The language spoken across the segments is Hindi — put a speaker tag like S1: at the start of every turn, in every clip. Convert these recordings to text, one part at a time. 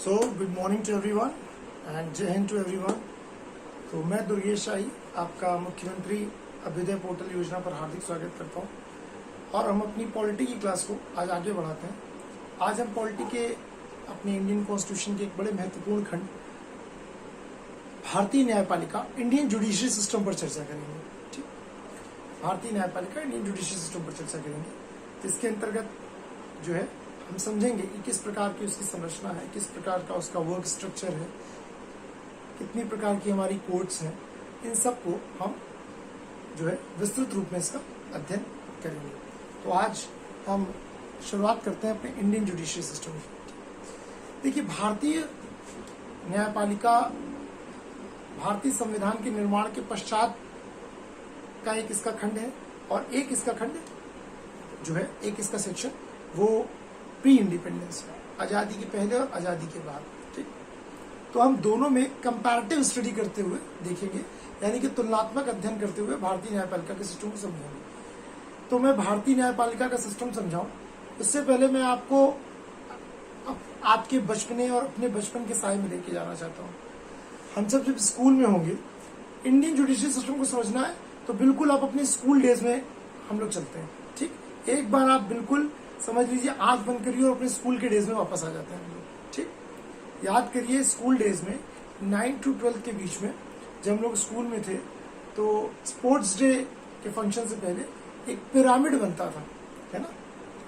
S1: So good morning to everyone and जय हिंद टू एवरीवन। तो मैं दुर्गेश शाही आपका मुख्यमंत्री अभ्युदय पोर्टल योजना पर हार्दिक स्वागत करता हूं और हम अपनी पॉलिटी की क्लास को आज आगे बढ़ाते हैं। आज हम पॉलिटी के अपने इंडियन कॉन्स्टिट्यूशन के एक बड़े महत्वपूर्ण खंड भारतीय न्यायपालिका इंडियन जुडिशरी सिस्टम पर चर्चा करेंगे। ठीक, भारतीय न्यायपालिका इंडियन जुडिशरी सिस्टम पर चर्चा करेंगे। इसके अंतर्गत जो है हम समझेंगे कि किस प्रकार की उसकी संरचना है, किस प्रकार का उसका वर्क स्ट्रक्चर है, कितनी प्रकार की हमारी कोर्ट्स हैं। इन सब को हम जो है विस्तृत रूप में इसका अध्ययन करेंगे। तो आज हम शुरुआत करते हैं अपने इंडियन जुडिशरी सिस्टम की। देखिए, भारतीय न्यायपालिका भारतीय संविधान के निर्माण के पश्चात का एक इसका खंड है और एक इसका खंड जो है, एक इसका सेक्शन वो प्री इंडिपेंडेंस है, आजादी के पहले और आजादी के बाद। ठीक, तो हम दोनों में कंपैरेटिव स्टडी करते हुए देखेंगे, यानी कि तुलनात्मक अध्ययन करते हुए भारतीय न्यायपालिका के सिस्टम को समझेंगे। तो मैं भारतीय न्यायपालिका का सिस्टम समझाऊं इससे पहले मैं आपको आपके बचपने और अपने बचपन के साय में लेके जाना चाहता हूं। हम सब जब स्कूल में होंगे, इंडियन जुडिशरी सिस्टम को समझना है तो बिल्कुल आप अपने स्कूल डेज में हम लोग चलते हैं। ठीक, एक बार आप बिल्कुल समझ लीजिए, आंख बंद करिए और अपने स्कूल के डेज में वापस आ जाते हैं हम लोग। ठीक, याद करिए, स्कूल डेज में 9 to 12 के बीच में जब हम लोग स्कूल में थे तो स्पोर्ट्स डे के फंक्शन से पहले एक पिरामिड बनता था, है ना।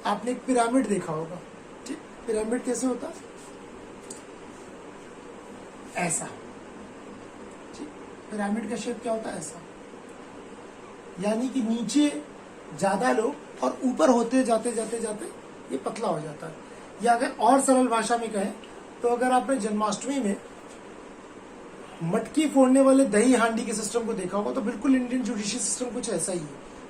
S1: आपने एक पिरामिड देखा होगा। ठीक, पिरामिड कैसे होता, ऐसा। ठीक, पिरामिड का शेप क्या होता है, ऐसा, यानी कि नीचे ज्यादा लोग और ऊपर होते जाते जाते जाते ये पतला हो जाता है। या अगर और सरल भाषा में कहें तो अगर आपने जन्माष्टमी में मटकी फोड़ने वाले दही हांडी के सिस्टम को देखा होगा तो बिल्कुल इंडियन जुडिशरी सिस्टम कुछ ऐसा ही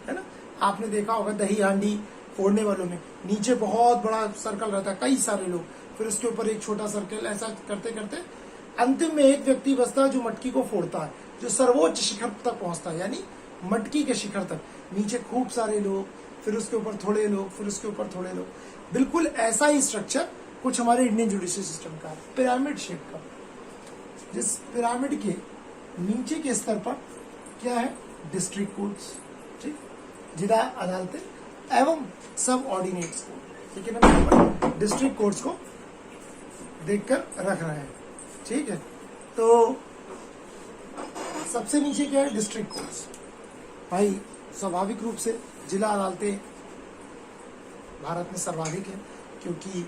S1: है ना। आपने देखा होगा दही हांडी फोड़ने वालों में नीचे बहुत बड़ा सर्कल रहता है, कई सारे लोग, फिर उसके ऊपर एक छोटा सर्कल, ऐसा करते करते अंतिम में एक व्यक्ति बचता है जो मटकी को फोड़ता है, जो सर्वोच्च शिखर तक पहुंचता है, यानी मटकी के शिखर तक। नीचे खूब सारे लोग, फिर उसके ऊपर थोड़े लोग, फिर उसके ऊपर थोड़े लोग। बिल्कुल ऐसा ही स्ट्रक्चर कुछ हमारे इंडियन जुडिशरी सिस्टम का है, पिरामिड शेप का। जिस पिरामिड के नीचे के स्तर पर क्या है, डिस्ट्रिक्ट कोर्ट्स, ठीक, जिला अदालतें एवं सब ऑर्डिनेट्स कोर्ट। ठीक है ना, हम डिस्ट्रिक्ट कोर्ट्स को देखकर रख रहे हैं। ठीक है, तो सबसे नीचे क्या है, डिस्ट्रिक्ट कोर्ट्स। भाई स्वाभाविक रूप से जिला अदालतें भारत में सर्वाधिक है, क्योंकि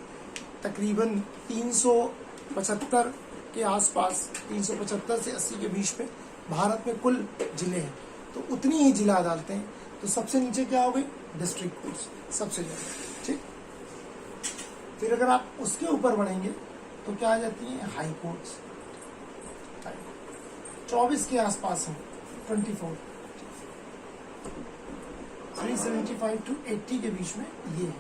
S1: तकरीबन 375 के आसपास, 375 से 80 के बीच में भारत में कुल जिले हैं, तो उतनी ही जिला अदालतें हैं। तो सबसे नीचे क्या हो गई, डिस्ट्रिक्ट कोर्ट्स, सबसे ज्यादा। ठीक, फिर अगर आप उसके ऊपर बढ़ेंगे तो क्या आ जाती है, हाई कोर्ट्स। 24 के आसपास है, 24, 375 to 80 के बीच में ये है।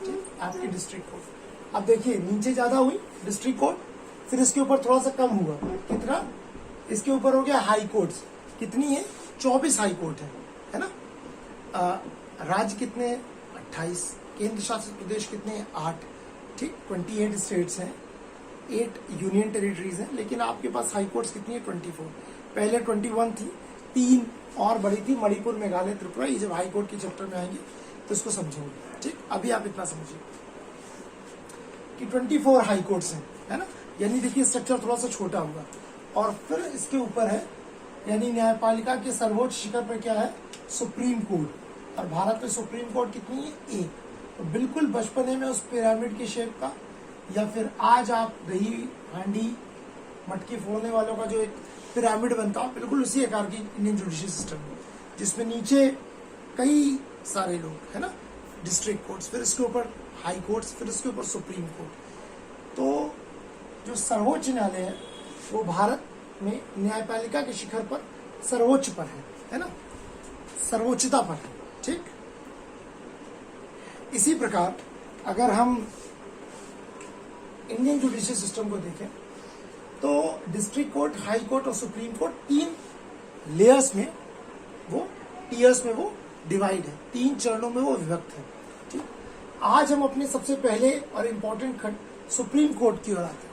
S1: ठीक, आपकी डिस्ट्रिक्ट कोर्ट। अब देखिए, नीचे ज्यादा हुई डिस्ट्रिक्ट कोर्ट, फिर इसके ऊपर थोड़ा सा कम हुआ, कितना, इसके ऊपर हो गया हाई कोर्ट्स। कितनी है, 24 हाई कोर्ट है ना। राज्य कितने, 28, केंद्र शासित प्रदेश कितने, 8। ठीक, 28 स्टेट्स हैं, 8 यूनियन टेरिटरीज हैं, लेकिन आपके पास हाई कोर्ट्स कितनी है, 24। पहले 21 थी, 3 और बड़ी थी, मणिपुर, मेघालय, त्रिपुरा। ये जब हाई कोर्ट के चैप्टर में आएंगे तो इसको समझेंगे। ठीक, अभी आप इतना समझिए कि 24 हाई कोर्ट्स हैं, है ना। यानी देखिए, स्ट्रक्चर थोड़ा सा छोटा हुआ। और फिर इसके ऊपर है, यानी न्यायपालिका के सर्वोच्च शिखर पर क्या है, सुप्रीम कोर्ट। और भारत में सुप्रीम कोर्ट कितनी है, 1। तो बिल्कुल बचपने में उस पिरामिड के शेप का, या फिर आज आप दही हांडी मटकी फोड़ने वालों का जो एक पिरामिड बनता है, बिल्कुल उसी आकार की इंडियन जुडिशरी सिस्टम है, जिसमें नीचे कई सारे लोग, है ना, डिस्ट्रिक्ट कोर्ट्स, फिर इसके ऊपर हाई कोर्ट्स, फिर इसके ऊपर सुप्रीम कोर्ट। तो जो सर्वोच्च न्यायालय है वो भारत में न्यायपालिका के शिखर पर सर्वोच्च पर है ना, सर्वोच्चता पर है। ठीक, इसी प्रकार अगर हम इंडियन जुडिशरी सिस्टम को देखें तो डिस्ट्रिक्ट कोर्ट, हाई कोर्ट और सुप्रीम कोर्ट 3 लेयर्स में, वो टीयर्स में वो डिवाइड है, 3 चरणों में वो विभक्त है। ठीक, आज हम अपने सबसे पहले और इम्पोर्टेंट खंड सुप्रीम कोर्ट की ओर आते हैं।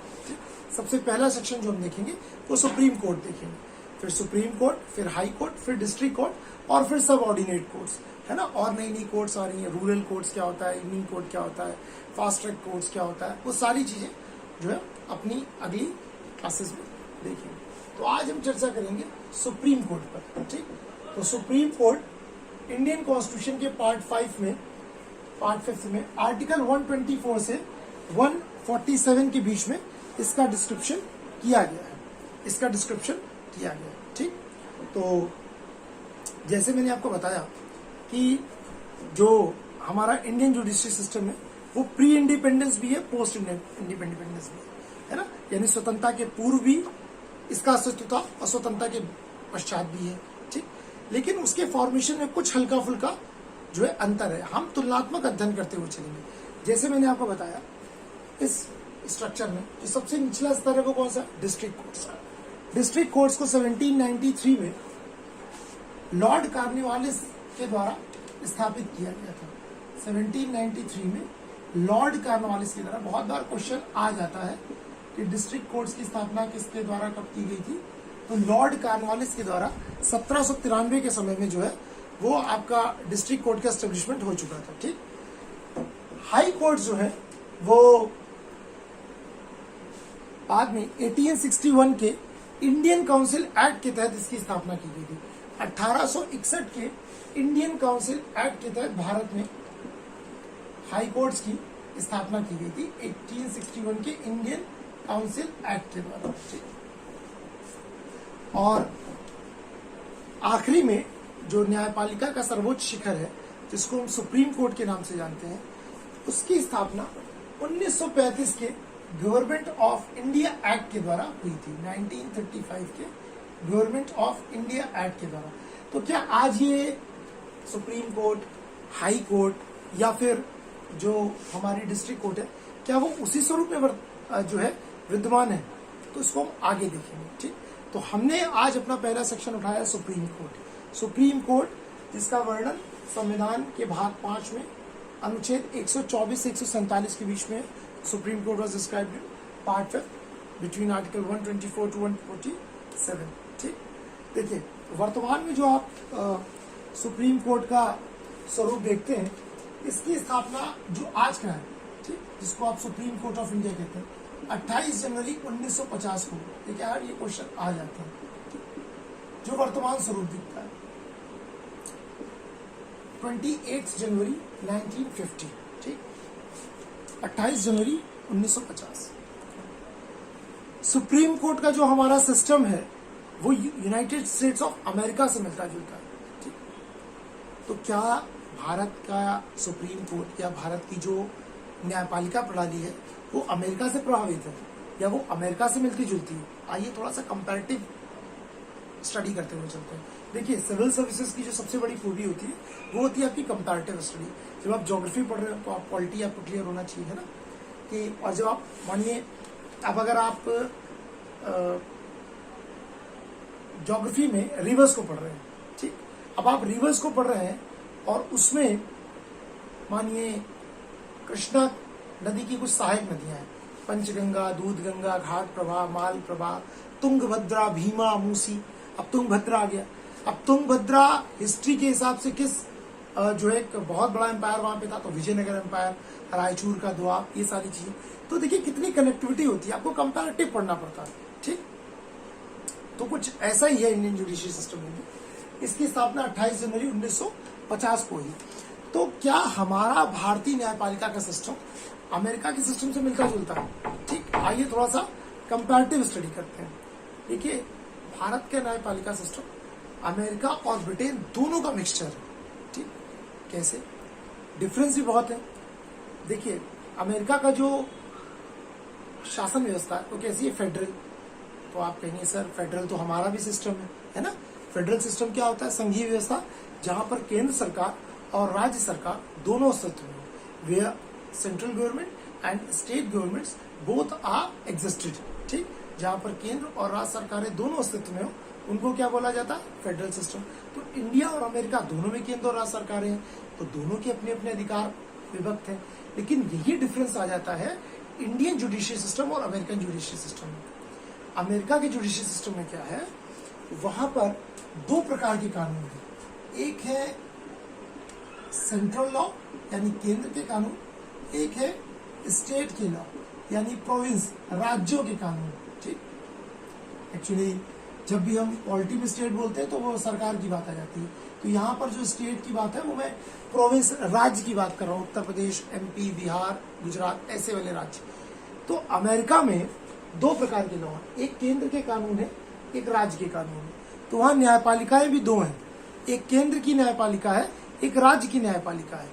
S1: सबसे पहला सेक्शन जो हम देखेंगे वो सुप्रीम कोर्ट देखेंगे, फिर सुप्रीम कोर्ट, फिर हाई कोर्ट, फिर डिस्ट्रिक्ट कोर्ट और फिर सब ऑर्डिनेट कोर्ट्स, है ना। और नई नई कोर्ट्स आ रही हैं, रूरल कोर्ट्स क्या होता है, इवनिंग कोर्ट क्या होता है, फास्ट ट्रैक कोर्ट्स क्या होता है, वो सारी चीजें जो है अपनी अगली क्लासेस में देखेंगे। तो आज हम चर्चा करेंगे सुप्रीम कोर्ट पर, ठीक। तो सुप्रीम कोर्ट इंडियन कॉन्स्टिट्यूशन के पार्ट 5 में आर्टिकल 124 से 147 के बीच में इसका डिस्क्रिप्शन किया गया है, ठीक। तो जैसे मैंने आपको बताया कि जो हमारा इंडियन जुडिशरी सिस्टम है वो प्री इंडिपेंडेंस भी है, पोस्ट इंडिपेंडेंस भी है ना, यानी स्वतंत्रता के पूर्व भी इसका अस्तित्व था और स्वतंत्रता के पश्चात भी है, ठीक। लेकिन उसके फॉर्मेशन में कुछ हल्का फुल्का जो है अंतर है, हम तुलनात्मक अध्ययन करते हुए चलेंगे। जैसे मैंने आपको बताया इस स्ट्रक्चर में जो सबसे निचला स्तर है वो कौन सा, डिस्ट्रिक्ट कोर्ट्स। डिस्ट्रिक्ट कोर्ट्स को 1793 में लॉर्ड कॉर्नवालिस के द्वारा स्थापित किया गया था। 1793 में लॉर्ड कॉर्नवालिस के द्वारा, बहुत बार क्वेश्चन आ जाता है कि डिस्ट्रिक्ट कोर्ट्स की स्थापना किसके द्वारा कब की गई थी, तो लॉर्ड कॉर्नवालिस के द्वारा 1793 के समय में जो है वो आपका डिस्ट्रिक्ट कोर्ट का एस्टेब्लिशमेंट हो चुका था, ठीक। हाई कोर्ट जो है वो बाद में 1861 के इंडियन काउंसिल एक्ट के तहत इसकी स्थापना की गई थी। 1861 के इंडियन काउंसिल एक्ट के तहत भारत में हाई कोर्ट्स की स्थापना की गई थी 1861 के इंडियन काउंसिल एक्ट के द्वारा, और आखिरी में जो न्यायपालिका का सर्वोच्च शिखर है जिसको हम सुप्रीम कोर्ट के नाम से जानते हैं, उसकी स्थापना 1935 के गवर्नमेंट ऑफ इंडिया एक्ट के द्वारा हुई थी। 1935 के गवर्नमेंट ऑफ इंडिया एक्ट के द्वारा। तो क्या आज ये सुप्रीम कोर्ट, हाई कोर्ट या फिर जो हमारी डिस्ट्रिक्ट कोर्ट है, क्या वो उसी स्वरूप में जो है विद्यमान है, तो इसको हम आगे देखेंगे, ठीक। तो हमने आज अपना पहला सेक्शन उठाया सुप्रीम कोर्ट। सुप्रीम कोर्ट जिसका वर्णन संविधान के भाग 5 में अनुच्छेद 124 से 147 के बीच में Supreme Court was described in part 5 between article 124 to 147, ठीक। देखिए वर्तमान में जो आप सुप्रीम कोर्ट का स्वरूप देखते हैं, इसकी स्थापना जो आज का है, ठीक, जिसको आप सुप्रीम कोर्ट ऑफ इंडिया कहते हैं, 28 जनवरी 1950 को, देखिए यार ये क्वेश्चन आ जाते हैं, जो वर्तमान स्वरूप दिखता है 28 जनवरी 1950, ठीक, 28 जनवरी 1950। सुप्रीम कोर्ट का जो हमारा सिस्टम है वो यूनाइटेड स्टेट्स ऑफ अमेरिका से मिलता जुलता है, ठीक। तो क्या भारत का सुप्रीम कोर्ट या भारत की जो न्यायपालिका प्रणाली है वो अमेरिका से प्रभावित है या वो अमेरिका से मिलती जुलती है? आइए थोड़ा सा कंपैरेटिव स्टडी करते हुए चलते हैं। देखिए सिविल सर्विसेज की जो सबसे बड़ी खूबी होती है वो होती है आपकी कंपैरेटिव स्टडी। जब आप ज्योग्राफी पढ़ रहे हो तो आप पॉलिटी आपको क्लियर होना चाहिए, है ना, कि और जब आप मानिए अब अगर आप ज्योग्राफी में रिवर्स को पढ़ रहे हैं, ठीक, अब आप रिवर्स को पढ़ रहे हैं और उसमें मानिए कृष्णा नदी की कुछ सहायक नदियां हैं, पंचगंगा, दूधगंगा, घाट प्रभा, माल प्रभा, तुंगभद्रा, भीमा, मूसी। अब तुंगभद्रा आ गया। अब तुंगभद्रा हिस्ट्री के हिसाब से किस जो एक बहुत बड़ा एम्पायर वहां पे था, तो विजयनगर एम्पायर, रायचूर का द्वार, ये सारी चीजें। तो देखिए कितनी कनेक्टिविटी होती है, आपको कंपैरेटिव पढ़ना पड़ता है, ठीक। तो कुछ ऐसा ही है इंडियन जुडिशरी सिस्टम में भी। इसकी स्थापना 28 जनवरी 1950 को हुई। तो क्या हमारा भारतीय न्यायपालिका का सिस्टम अमेरिका के सिस्टम से मिलता जुलता है? ठीक, आइए थोड़ा सा कंपैरेटिव स्टडी करते हैं। देखिए भारत का न्यायपालिका सिस्टम अमेरिका और ब्रिटेन दोनों का मिक्सचर है, ठीक। कैसे? डिफरेंस भी बहुत है। देखिए अमेरिका का जो शासन व्यवस्था है वो कैसी है? फेडरल। तो आप कहेंगे सर फेडरल तो हमारा भी सिस्टम है ना। फेडरल सिस्टम क्या होता है? संघीय व्यवस्था, जहां पर केंद्र सरकार और राज्य सरकार दोनों अस्तित्व में, where central government and state governments both are existed, ठीक। जहां पर केंद्र और राज्य सरकारें दोनों अस्तित्व में हो, उनको क्या बोला जाता है? Federal system. तो इंडिया और अमेरिका दोनों में केंद्र और राज्य सरकारें हैं, तो दोनों के अपने अपने अधिकार विभक्त हैं। लेकिन यही डिफरेंस आ जाता है इंडियन जुडिशियल सिस्टम और अमेरिकन जुडिशियल सिस्टम में। अमेरिका के जुडिशियल सिस्टम में क्या है, वहां पर दो प्रकार के कानून हैं। एक है सेंट्रल लॉ यानी केंद्र के कानून, एक है स्टेट के लॉ यानी प्रोविंस राज्यों के कानून। ठीक, एक्चुअली जब भी हम पॉलिटी में स्टेट बोलते हैं तो वो सरकार की बात आ जाती है, तो यहाँ पर जो स्टेट की बात है वो मैं प्रोविंस राज्य की बात कर रहा हूँ, उत्तर प्रदेश, एमपी, बिहार, गुजरात, ऐसे वाले राज्य। तो अमेरिका में दो प्रकार के लॉ हैं, एक केंद्र के कानून है, एक राज्य के कानून है। तो वहां न्यायपालिकाएं भी दो हैं, एक केंद्र की न्यायपालिका है, एक राज्य की न्यायपालिका है।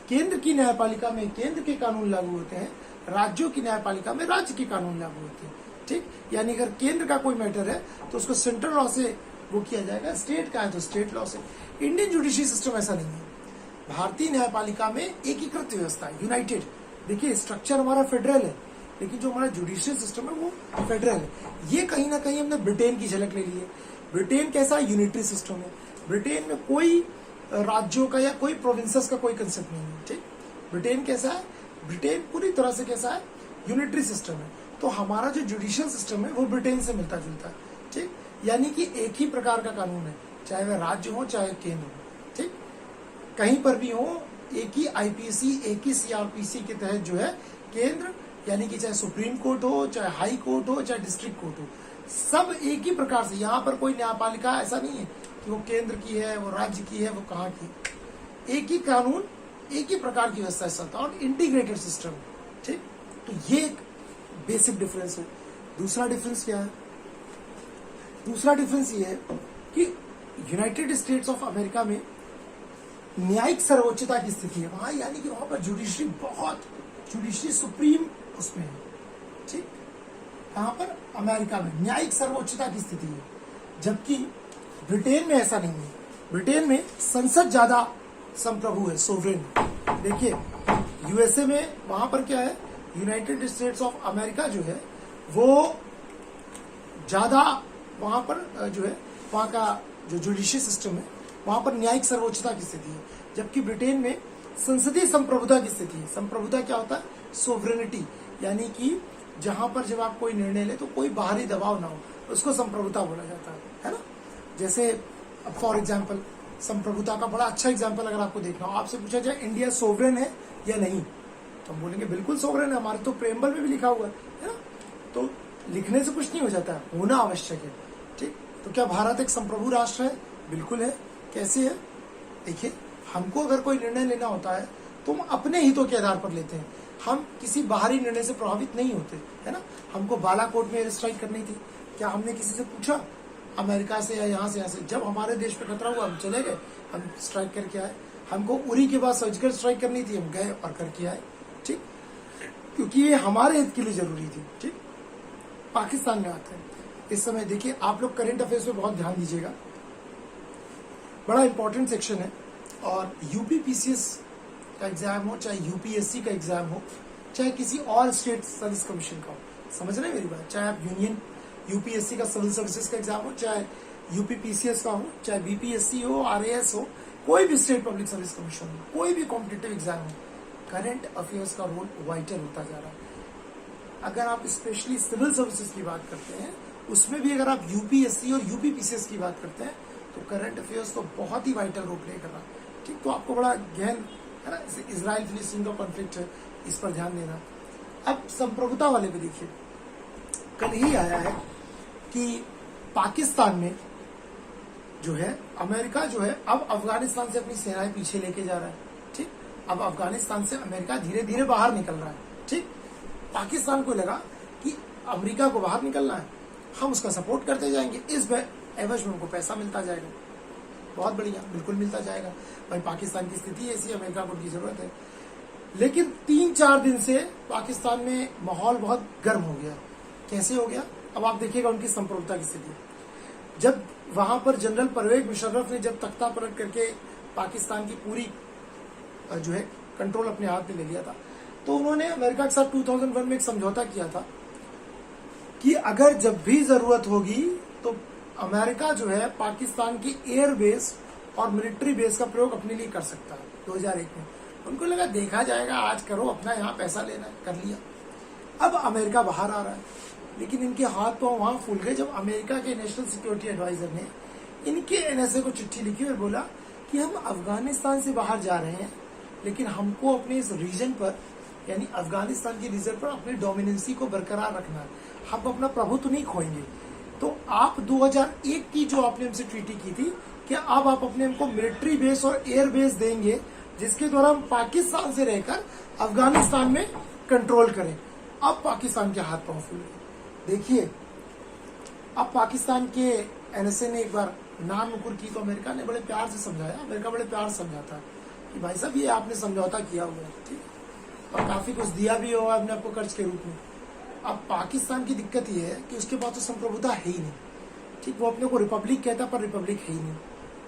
S1: केंद्र की न्यायपालिका में केंद्र के कानून लागू होते हैं, राज्यों की न्यायपालिका में राज्य के कानून लागू होते हैं। ठीक, यानी अगर केंद्र का कोई मैटर है तो उसको सेंट्रल लॉ से वो किया जाएगा, स्टेट का है तो स्टेट लॉ से। इंडियन जुडिशियल सिस्टम ऐसा नहीं है। भारतीय न्यायपालिका में एकीकृत व्यवस्था है, यूनाइटेड। देखिए स्ट्रक्चर हमारा फेडरल है, लेकिन जो हमारा जुडिशियल सिस्टम है वो फेडरल है। ये कहीं ना कहीं हमने ब्रिटेन की झलक ले ली है। ब्रिटेन कैसा यूनिटरी सिस्टम है, ब्रिटेन में कोई राज्यों का या कोई प्रोविंसेस का कोई कंसेप्ट नहीं है। ठीक, ब्रिटेन कैसा है, ब्रिटेन पूरी तरह से कैसा है, यूनिटरी सिस्टम है। तो हमारा जो जुडिशियल सिस्टम है वो ब्रिटेन से मिलता जुलता है। ठीक, यानी कि एक ही प्रकार का कानून है, चाहे वह राज्य हो चाहे केंद्र हो। ठीक, कहीं पर भी हो एक ही आईपीसी, एक ही सीआरपीसी के तहत जो है केंद्र, यानी कि चाहे सुप्रीम कोर्ट हो, चाहे हाई कोर्ट हो, चाहे डिस्ट्रिक्ट कोर्ट हो, सब एक ही प्रकार से। यहाँ पर कोई न्यायपालिका ऐसा नहीं है कि वो केंद्र की है, वो राज्य की है, वो कहाँ की। एक ही कानून, एक ही प्रकार की व्यवस्था चलता है और इंटीग्रेटेड सिस्टम। ठीक, तो ये एक बेसिक डिफरेंस है। दूसरा डिफरेंस क्या है, दूसरा डिफरेंस ये है कि यूनाइटेड स्टेट्स ऑफ अमेरिका में न्यायिक सर्वोच्चता की स्थिति है वहां, यानी कि वहां पर जुडिशरी सुप्रीम उसमें है। ठीक, कहां पर, अमेरिका में न्यायिक सर्वोच्चता की स्थिति है, जबकि ब्रिटेन में ऐसा नहीं है। ब्रिटेन में संसद ज्यादा संप्रभु है, सोवरेन। देखिए यूएसए में वहां पर क्या है, यूनाइटेड स्टेट्स ऑफ अमेरिका जो है वो ज्यादा वहां पर जो है वहां का जो जुडिशियल सिस्टम है वहां पर न्यायिक सर्वोच्चता की स्थिति है, जबकि ब्रिटेन में संसदीय संप्रभुता की स्थिति है। संप्रभुता क्या होता है, सोवरेनिटी, यानी कि जहां पर जब आप कोई निर्णय ले तो कोई बाहरी दबाव ना हो, उसको संप्रभुता बोला जाता है ना। जैसे फॉर एग्जाम्पल संप्रभुता का बड़ा अच्छा एग्जाम्पल अगर आपको देखना हो, आपसे पूछा जाए इंडिया सोवरेन है या नहीं, तो हम बोलेंगे बिल्कुल सोवरेन है, हमारे तो प्रेमबल में भी लिखा हुआ है ना। तो लिखने से कुछ नहीं हो जाता, होना आवश्यक है। ठीक, तो क्या भारत एक संप्रभु राष्ट्र है, बिल्कुल है। कैसे है, देखिए हमको अगर कोई निर्णय लेना होता है तो हम अपने हितों के आधार पर लेते हैं, हम किसी बाहरी निर्णय से प्रभावित नहीं होते, है ना। हमको बालाकोट में एयर स्ट्राइक करनी थी, क्या हमने किसी से पूछा अमेरिका से या यहाँ से? जब हमारे देश पे खतरा हुआ हम चले गए, हम स्ट्राइक करके आए। हमको उरी के बाद सर्जिकल स्ट्राइक करनी थी, हम गए और करके आए। ठीक, क्योंकि ये हमारे हित के लिए जरूरी थी। ठीक, पाकिस्तान में आते हैं इस समय, देखिए आप लोग करंट अफेयर्स पे बहुत ध्यान दीजिएगा, बड़ा इंपॉर्टेंट सेक्शन है। और यूपीपीसीएस का एग्जाम हो, चाहे यूपीएससी का एग्जाम हो, चाहे किसी और स्टेट सर्विस कमीशन का हो, समझ रहे हैं मेरी बात, चाहे आप यूनियन यूपीएससी का सिविल सर्विसेज का एग्जाम हो, चाहे यूपीपीसीएस का हो, चाहे बीपीएससी हो, आरएएस हो, कोई भी स्टेट पब्लिक सर्विस कमीशन हो, कोई भी कॉम्पिटिटिव एग्जाम हो, करंट अफेयर्स का रोल वाइटल होता जा रहा है। अगर आप स्पेशली सिविल सर्विसेज की बात करते हैं, उसमें भी अगर आप यूपीएससी और यूपीपीसीएस की बात करते हैं तो करंट अफेयर्स तो बहुत ही वाइटल रोल प्ले कर रहा है। ठीक, तो आपको बड़ा गहन है ना, इजराइल फिलिस्तीन का कॉन्फ्लिक्ट है, इस पर ध्यान देना। अब संप्रभुता वाले पे देखिए, कल ही आया है कि पाकिस्तान में जो है अमेरिका जो है अब अफगानिस्तान से अपनी सेनाएं पीछे लेके जा रहा है। ठीक, अब अफगानिस्तान से अमेरिका धीरे धीरे बाहर निकल रहा है। ठीक, पाकिस्तान को लगा कि अमेरिका को बाहर निकलना है, हम उसका सपोर्ट करते जाएंगे, इस एवज में उनको पैसा मिलता जाएगा। बहुत बढ़िया, बिल्कुल मिलता जाएगा भाई, पाकिस्तान की स्थिति ऐसी, अमेरिका को उनकी जरूरत है। लेकिन 3-4 दिन से पाकिस्तान में माहौल बहुत गर्म हो गया। कैसे हो गया, अब आप देखिएगा उनकी संप्रभुता की स्थिति। जब वहां पर जनरल परवेज मुशर्रफ ने जब तख्ता पलट करके पाकिस्तान की पूरी जो है कंट्रोल अपने हाथ में ले लिया था, तो उन्होंने अमेरिका के साथ 2001 में एक समझौता किया था कि अगर जब भी जरूरत होगी तो अमेरिका जो है पाकिस्तान की एयर बेस और मिलिट्री बेस का प्रयोग अपने लिए कर सकता है। 2001 में उनको लगा देखा जाएगा, आज करो अपना, यहाँ पैसा लेना है, कर लिया। अब अमेरिका बाहर आ रहा है, लेकिन इनके हाथ पांव वहां फूल गए जब अमेरिका के नेशनल सिक्योरिटी एडवाइजर ने इनके एनएसए को चिट्ठी लिखी और बोला कि हम अफगानिस्तान से बाहर जा रहे हैं, लेकिन हमको अपने इस रीजन पर यानी अफगानिस्तान के रीजन पर अपनी डोमिनेंसी को बरकरार रखना है, हम अपना प्रभुत्व नहीं खोएंगे। तो आप 2001 की जो आपने हमसे ट्रीटी की थी कि अब आप अपने हमको मिलिट्री बेस और एयर बेस देंगे जिसके द्वारा हम पाकिस्तान से रहकर अफगानिस्तान में कंट्रोल करें। अब पाकिस्तान के हाथ पांव फूल गए। देखिए, अब पाकिस्तान के एनएसए ने एक बार नाम नुकुर की तो अमेरिका ने बड़े प्यार से समझाया। अमेरिका बड़े प्यार से समझाता है कि भाई साहब ये आपने समझौता किया हुआ है, ठीक, और काफी कुछ दिया भी हुआ आपने आपको कर्ज के रूप में। अब पाकिस्तान की दिक्कत ये है कि उसके पास तो संप्रभुता है ही नहीं, ठीक, वो अपने को रिपब्लिक कहता पर रिपब्लिक है ही नहीं,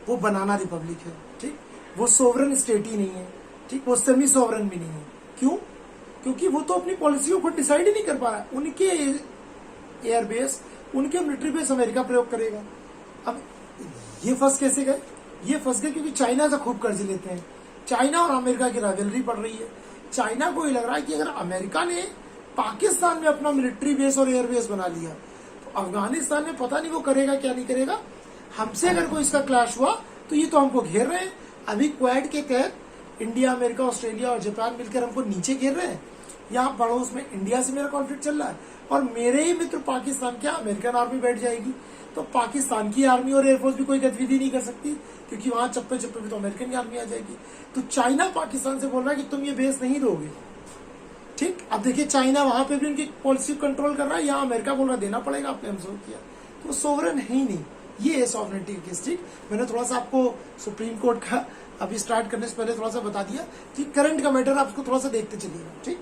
S1: वो बनाना रिपब्लिक है, ठीक, वो सोवरन स्टेट ही नहीं है, ठीक, वो सेमी सोवरन भी नहीं है। क्यों? क्योंकि वो तो अपनी पॉलिसियों को डिसाइड ही नहीं कर पा रहा है। उनके एयरबेस, उनके मिलिट्री बेस अमेरिका प्रयोग करेगा। अब ये फंस कैसे गए? ये फंस गए क्योंकि चाइना से खूब कर्ज लेते हैं। चाइना और अमेरिका की राइवलरी बढ़ रही है। चाइना को ये लग रहा है कि अगर अमेरिका ने पाकिस्तान में अपना मिलिट्री बेस और एयरबेस बना लिया तो अफगानिस्तान में पता नहीं वो करेगा क्या नहीं करेगा। हमसे अगर कोई इसका क्लैश हुआ तो ये तो हमको घेर रहे हैं। अभी क्वाड के तहत इंडिया, अमेरिका, ऑस्ट्रेलिया और जापान मिलकर हमको नीचे घेर रहे हैं। यहाँ पड़ोस में इंडिया से मेरा कॉन्फ्लिक्ट चल रहा है और मेरे ही मित्र पाकिस्तान क्या अमेरिकन आर्मी बैठ जाएगी, तो पाकिस्तान की आर्मी और एयरफोर्स भी कोई गतिविधि नहीं कर सकती क्योंकि वहां चप्पे चप्पे भी तो अमेरिकन की आर्मी आ जाएगी। तो चाइना पाकिस्तान से बोल रहा है कि तुम ये बेस नहीं दोगे, ठीक। अब देखिए, चाइना वहां पे भी उनकी पॉलिसी कंट्रोल कर रहा है, यहाँ अमेरिका बोल रहा देना पड़ेगा, आपने हमसे किया, तो सोवरन है ही नहीं। ये है सॉवरेनिटी केस, ठीक। मैंने थोड़ा सा आपको सुप्रीम कोर्ट का अभी स्टार्ट करने से पहले थोड़ा सा बता दिया कि करंट का मैटर आप उसको थोड़ा सा देखते चलिएगा, ठीक।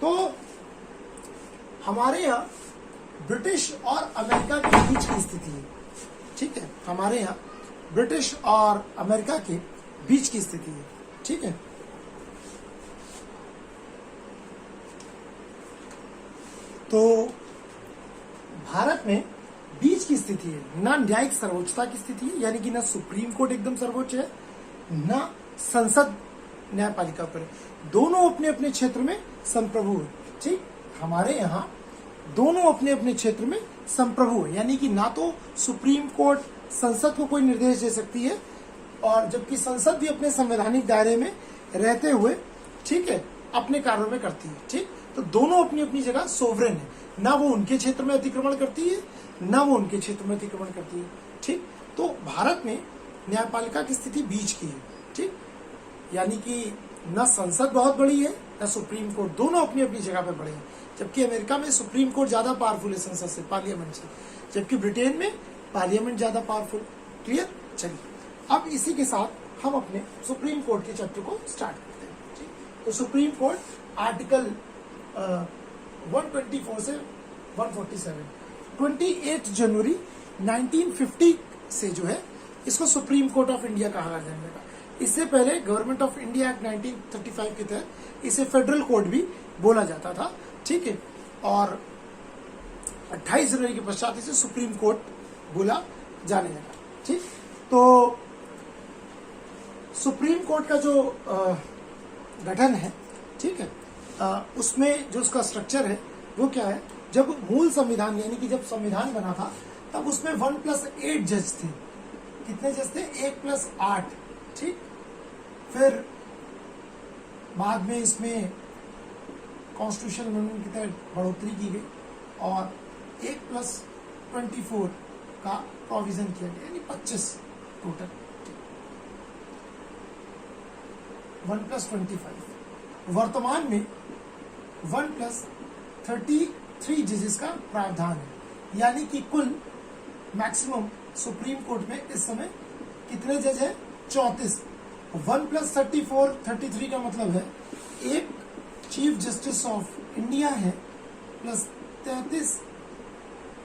S1: तो हमारे यहाँ ब्रिटिश और अमेरिका के बीच की स्थिति है, ठीक है। हमारे यहाँ ब्रिटिश और अमेरिका के बीच की स्थिति है, ठीक है। तो भारत में बीच की स्थिति है, ना न्यायिक सर्वोच्चता की स्थिति है, यानी कि ना सुप्रीम कोर्ट एकदम सर्वोच्च है, ना संसद न्यायपालिका पर, दोनों अपने अपने क्षेत्र में संप्रभु है, ठीक। हमारे यहाँ दोनों अपने अपने क्षेत्र में संप्रभु है, यानी कि ना तो सुप्रीम कोर्ट संसद को कोई निर्देश दे सकती है और जबकि संसद भी अपने संवैधानिक दायरे में रहते हुए, ठीक है, अपने कार्यों में करती है, ठीक। तो दोनों अपनी अपनी जगह सोवरेन है, ना वो उनके क्षेत्र में अतिक्रमण करती है ना वो उनके क्षेत्र में अतिक्रमण करती है, ठीक। तो भारत में न्यायपालिका की स्थिति बीच की है, ठीक, यानी कि न संसद बहुत बड़ी है न सुप्रीम कोर्ट, दोनों अपनी अपनी जगह पे बड़े हैं। जबकि अमेरिका में सुप्रीम कोर्ट ज्यादा पावरफुल है संसद से, पार्लियामेंट से, जबकि ब्रिटेन में पार्लियामेंट ज्यादा पावरफुल। क्लियर? चलिए, अब इसी के साथ हम अपने सुप्रीम कोर्ट के चैप्टर को स्टार्ट करते हैं, ठीक। तो सुप्रीम कोर्ट आर्टिकल 124 से 147, 28 जनवरी 1950 से जो है इसको सुप्रीम कोर्ट ऑफ इंडिया कहा जाने लगा। इससे पहले गवर्नमेंट ऑफ इंडिया एक्ट 1935 के तहत इसे फेडरल कोर्ट भी बोला जाता था, ठीक है। और 28 जनवरी के पश्चात इसे सुप्रीम कोर्ट बोला जाने लगा, ठीक। तो सुप्रीम कोर्ट का जो गठन है, ठीक है, उसमें जो उसका स्ट्रक्चर है वो क्या है, जब मूल संविधान यानी कि जब संविधान बना था तब उसमें 1+8 जज थे। कितने जज थे? 1+8, ठीक। फिर बाद में इसमें कॉन्स्टिट्यूशन अमेंडमेंट के तहत बढ़ोतरी की गई और 1+24 का प्रोविजन किया गया, यानी 25 टोटल, 1+25। वर्तमान में 1+33 जजेस का प्रावधान है, यानी कि कुल मैक्सिमम सुप्रीम कोर्ट में इस समय कितने जज है? 34। 1+34, 33 का मतलब है एक चीफ जस्टिस ऑफ इंडिया है प्लस 33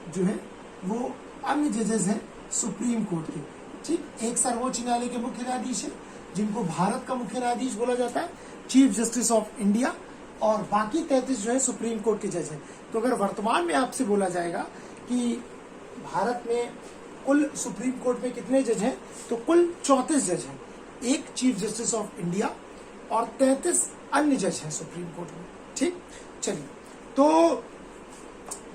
S1: जो है वो अन्य जजेस हैं सुप्रीम कोर्ट के, ठीक। एक सर्वोच्च न्यायालय के मुख्य न्यायाधीश है जिनको भारत का मुख्य न्यायाधीश बोला जाता है, चीफ जस्टिस ऑफ इंडिया, और बाकी 33 जो है सुप्रीम कोर्ट के जज हैं। तो अगर वर्तमान में आपसे बोला जाएगा कि भारत में कुल सुप्रीम कोर्ट में कितने जज हैं, तो कुल 34 जज हैं, एक चीफ जस्टिस ऑफ इंडिया और 33 अन्य जज हैं सुप्रीम कोर्ट में, ठीक। चलिए, तो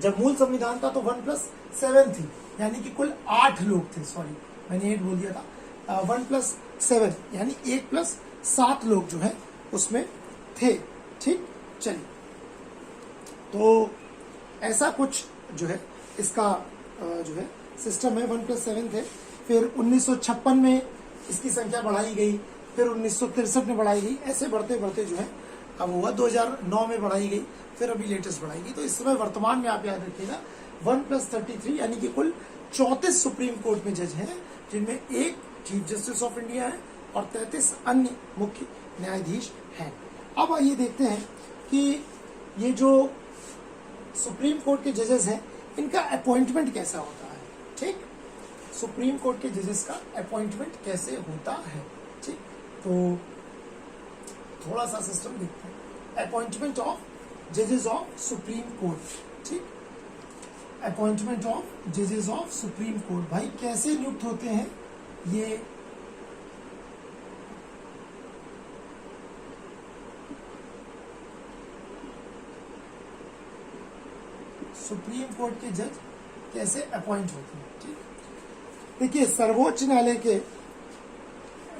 S1: जब मूल संविधान था तो 1+7 थी, यानी कि कुल 8 लोग थे, सॉरी मैंने 8 बोल दिया था, 1+7 यानी 1+7 लोग जो है उसमें थे। ठीक, चलिए, तो ऐसा कुछ जो है इसका जो है सिस्टम है। 1+7 थे, फिर 1956 में इसकी संख्या बढ़ाई गई, फिर 1963 में बढ़ाई गई, ऐसे बढ़ते बढ़ते जो है अब हुआ 2009 में बढ़ाई गई, फिर अभी लेटेस्ट बढ़ाई गई। तो इस समय वर्तमान में आप याद रखिएगा 1+33 यानी कि कुल 34 सुप्रीम कोर्ट में जज हैं, जिनमें एक चीफ जस्टिस ऑफ इंडिया है और 33 अन्य मुख्य न्यायाधीश हैं। अब आइए देखते हैं कि ये जो सुप्रीम कोर्ट के जजेस हैं इनका अपॉइंटमेंट कैसा होता है। ठीक, सुप्रीम कोर्ट के जजेस का अपॉइंटमेंट कैसे होता है। ठीक, तो थोड़ा सा सिस्टम देखते हैं। अपॉइंटमेंट ऑफ जजेस ऑफ सुप्रीम कोर्ट। ठीक, अपॉइंटमेंट ऑफ जजेस ऑफ सुप्रीम कोर्ट, भाई कैसे नियुक्त होते हैं ये सुप्रीम कोर्ट के जज कैसे अपॉइंट होते हैं। ठीक, देखिए सर्वोच्च न्यायालय के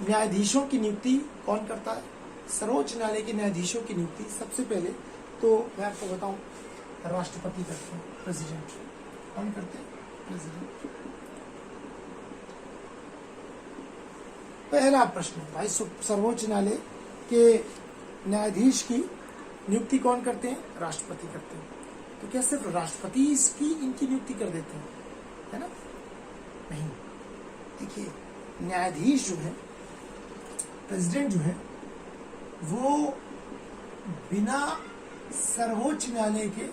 S1: न्यायाधीशों की नियुक्ति कौन करता है। सर्वोच्च न्यायालय के न्यायाधीशों की नियुक्ति सबसे पहले तो मैं आपको बताऊं राष्ट्रपति करते हैं, प्रेसिडेंट। कौन करते हैं? प्रेसिडेंट। पहला प्रश्न भाई, सर्वोच्च न्यायालय के न्यायाधीश की नियुक्ति कौन करते हैं? राष्ट्रपति करते हैं। तो क्या सिर्फ राष्ट्रपति इसकी इनकी नियुक्ति कर देते हैं, है ना? नहीं, देखिए न्यायाधीश जो है, प्रेसिडेंट जो है, वो बिना सर्वोच्च न्यायालय के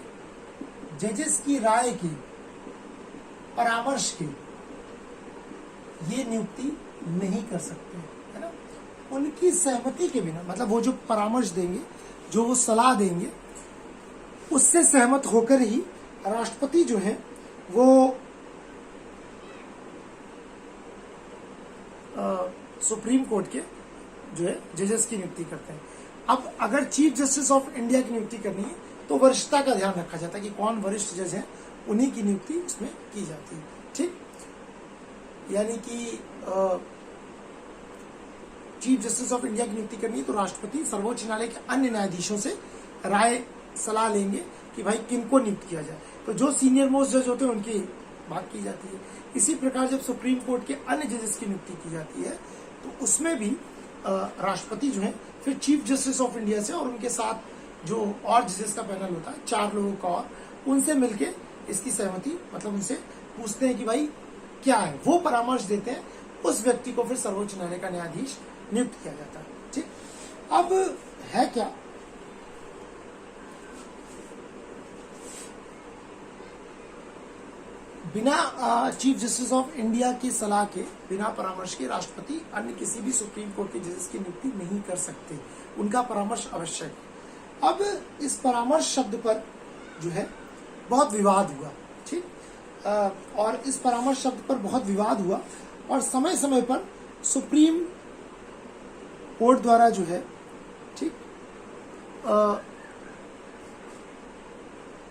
S1: जजेस की राय के, परामर्श के ये नियुक्ति नहीं कर सकते, है ना? उनकी सहमति के बिना, मतलब वो जो परामर्श देंगे, जो वो सलाह देंगे, उससे सहमत होकर ही राष्ट्रपति जो है वो सुप्रीम कोर्ट के जो है जजेस की नियुक्ति करते हैं। अब अगर चीफ जस्टिस ऑफ इंडिया की नियुक्ति करनी है तो वरिष्ठता का ध्यान रखा जाता है कि कौन वरिष्ठ जज है, उन्हीं की नियुक्ति उसमें की जाती है। ठीक, यानी कि चीफ जस्टिस ऑफ इंडिया की नियुक्ति करनी है तो राष्ट्रपति सर्वोच्च न्यायालय के अन्य न्यायाधीशों से राय सलाह लेंगे कि भाई किनको नियुक्त किया जाए। तो जो सीनियर मोस्ट जज होते हैं उनकी बात की जाती है। इसी प्रकार जब सुप्रीम कोर्ट के अन्य जजेस की नियुक्ति की जाती है तो उसमें भी राष्ट्रपति जो है फिर चीफ जस्टिस ऑफ इंडिया से और उनके साथ जो और जजेस का पैनल होता है 4 लोगों का, और उनसे मिलके इसकी सहमति, मतलब उनसे पूछते हैं कि भाई क्या है, वो परामर्श देते हैं, उस व्यक्ति को फिर सर्वोच्च न्यायालय का न्यायाधीश नियुक्त किया जाता है। ठीक, अब है क्या, बिना चीफ जस्टिस ऑफ इंडिया की सलाह के, बिना परामर्श के राष्ट्रपति अन्य किसी भी सुप्रीम कोर्ट के जजेस की नियुक्ति नहीं कर सकते, उनका परामर्श आवश्यक है। अब इस परामर्श शब्द पर जो है बहुत विवाद हुआ। ठीक, और इस परामर्श शब्द पर बहुत विवाद हुआ और समय समय पर सुप्रीम कोर्ट द्वारा जो है, ठीक,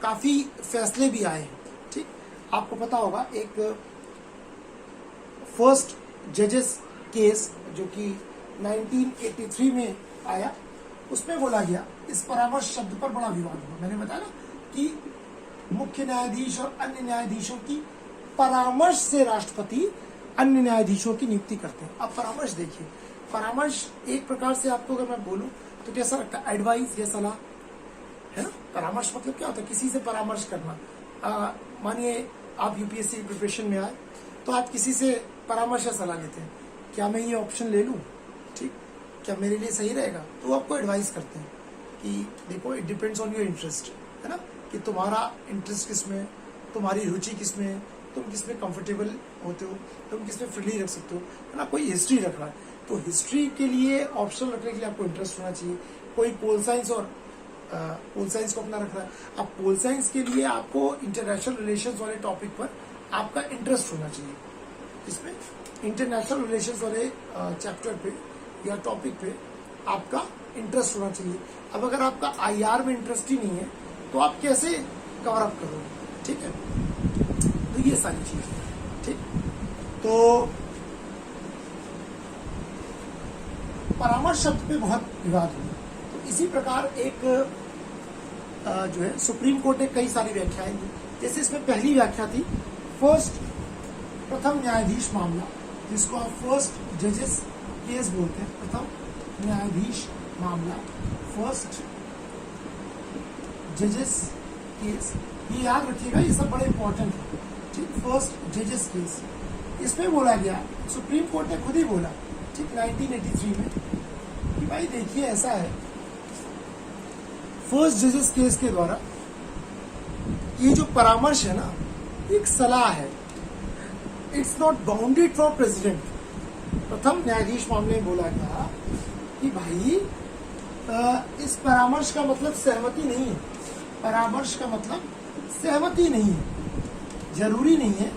S1: काफी फैसले भी आए हैं। ठीक, आपको पता होगा एक फर्स्ट जजेस केस जो कि 1983 में आया, उसमें बोला गया, इस परामर्श शब्द पर बड़ा विवाद हुआ। मैंने बताया ना कि मुख्य न्यायाधीश और अन्य न्यायाधीशों की परामर्श से राष्ट्रपति अन्य न्यायाधीशों की नियुक्ति करते हैं। अब परामर्श देखिए, परामर्श एक प्रकार से आपको अगर मैं बोलूं तो कैसा लगता है, एडवाइस या सलाह, है ना? परामर्श मतलब क्या होता है, किसी से परामर्श करना। मानिए आप यूपीएससी प्रिपरेशन में आए तो आप किसी से परामर्श या सलाह लेते हैं, क्या मैं ये ऑप्शन ले लूं, ठीक, क्या मेरे लिए सही रहेगा, तो आपको एडवाइस करते हैं कि देखो it depends on your interest, है ना, कि तुम्हारा इंटरेस्ट किसमें, तुम्हारी रुचि किसमें, तुम किसमें कंफर्टेबल होते हो, तुम किसमें फ्रीली रख सकते हो, है ना। कोई हिस्ट्री रख रहा है तो हिस्ट्री के लिए ऑप्शन रखने के लिए आपको इंटरेस्ट होना चाहिए। कोई पोल साइंस और पोल साइंस को अपना रख रहा है, अब पोल साइंस के लिए आपको इंटरनेशनल रिलेशंस वाले टॉपिक पर आपका इंटरेस्ट होना चाहिए। इसमें इंटरनेशनल रिलेशंस वाले चैप्टर पे या टॉपिक पे आपका इंटरेस्ट होना चाहिए। अब अगर आपका आईआर में इंटरेस्ट ही नहीं है तो आप कैसे कवर अप करोगे, ठीक है। तो ये सारी चीज है, ठीक। तो परामर्श शब्द पे बहुत विवाद हुआ। तो इसी प्रकार एक जो है सुप्रीम कोर्ट ने कई सारी व्याख्याएं दी। जैसे इसमें पहली व्याख्या थी प्रथम न्यायाधीश मामला, जिसको आप फर्स्ट जजेस केस बोलते हैं। प्रथम न्यायाधीश मामला, फर्स्ट जजेस केस, ये याद रखिएगा, ये सब बड़े इंपॉर्टेंट है, ठीक। फर्स्ट जजेस केस, इसमें बोला गया, सुप्रीम कोर्ट ने खुद ही बोला, ठीक, 1983 में, कि भाई देखिए ऐसा है, फर्स्ट जजेस केस के द्वारा ये जो परामर्श है ना, एक सलाह है, it's not bounded for president. प्रथम न्यायाधीश मामले में बोला गया कि भाई इस परामर्श का मतलब सहमति नहीं है, परामर्श का मतलब सहमति नहीं है। जरूरी नहीं है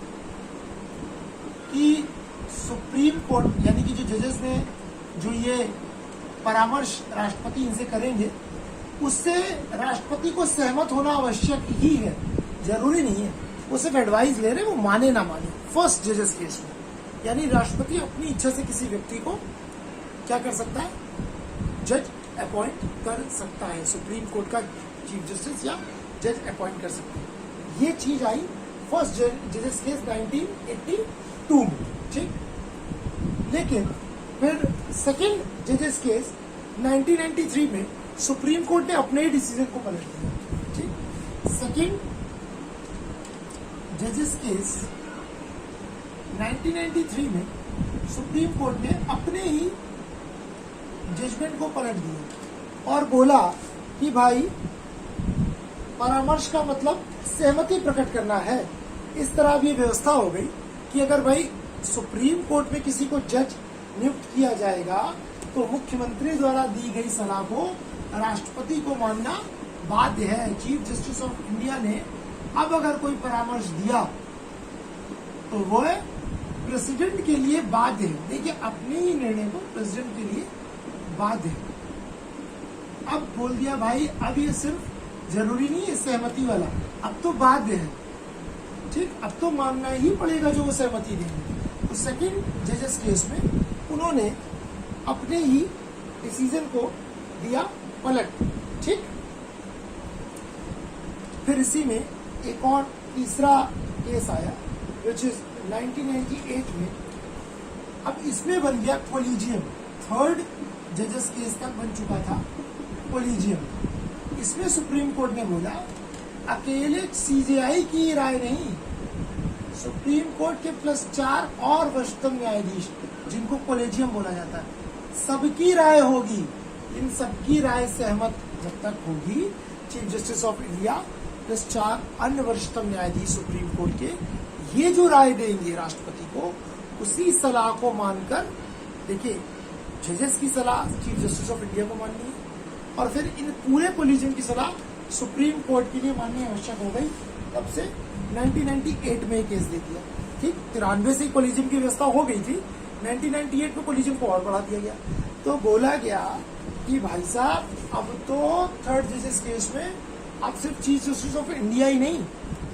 S1: कि सुप्रीम कोर्ट यानी कि जो जजेस ने जो ये परामर्श राष्ट्रपति इनसे करेंगे, उससे राष्ट्रपति को सहमत होना आवश्यक ही है, जरूरी नहीं है। वो सिर्फ एडवाइस ले रहे, वो माने ना माने। फर्स्ट जजेस केस में यानी राष्ट्रपति अपनी इच्छा से किसी व्यक्ति को क्या कर सकता है, जज अपॉइंट कर सकता है, सुप्रीम कोर्ट का चीफ जस्टिस या जज अपॉइंट कर सकते हैं। ये चीज आई फर्स्ट जजेस केस 1982 में, ठीक। लेकिन फिर सेकेंड जजेस केस 1993 में सुप्रीम कोर्ट ने अपने ही डिसीजन को पलट दिया, ठीक। सेकेंड जजेस केस 1993 में सुप्रीम कोर्ट ने अपने ही जजमेंट को पलट दिया और बोला कि भाई परामर्श का मतलब सहमति प्रकट करना है। इस तरह अब ये व्यवस्था हो गई कि अगर भाई सुप्रीम कोर्ट में किसी को जज नियुक्त किया जाएगा तो मुख्यमंत्री द्वारा दी गई सलाह को राष्ट्रपति को मानना बाध्य है। चीफ जस्टिस ऑफ इंडिया ने अब अगर कोई परामर्श दिया तो वो प्रेसिडेंट के लिए बाध्य है। देखिए, अपने ही निर्णय को प्रेसिडेंट के लिए बाध्य है। अब बोल दिया भाई, अब ये सिर्फ जरूरी नहीं है सहमति वाला, अब तो बाध्य है, ठीक। अब तो मानना ही पड़ेगा जो वो सहमति देंगे। तो सेकंड जजेस केस में उन्होंने अपने ही डिसीजन को दिया पलट, ठीक। फिर इसी में एक और तीसरा केस आया विच इज 1998 में। अब इसमें बन गया कोलिजियम, थर्ड जजेस केस तक बन चुका था कोलिजियम। इसमें सुप्रीम कोर्ट ने बोला अकेले सीजेआई की राय नहीं, सुप्रीम कोर्ट के +4 और वरिष्ठतम न्यायाधीश जिनको कोलेजियम बोला जाता है, सबकी राय होगी। इन सबकी राय सहमत जब तक होगी, चीफ जस्टिस ऑफ इंडिया +4 अन्य वरिष्ठतम न्यायाधीश सुप्रीम कोर्ट के, ये जो राय देंगे राष्ट्रपति को, उसी सलाह को मानकर, देखिए जजेस की सलाह चीफ जस्टिस ऑफ इंडिया को माननी है और फिर इन पूरे कोलिजियम की सलाह सुप्रीम कोर्ट के लिए माननी आवश्यक हो गई। तब से 1998 में केस दे दिया, ठीक। 93 से कोलिजियम की व्यवस्था हो गई थी, 1998 में कोलिजियम को और बढ़ा दिया गया। तो बोला गया कि भाई साहब, अब तो थर्ड जजेस केस में अब सिर्फ चीफ जस्टिस ऑफ इंडिया ही नहीं,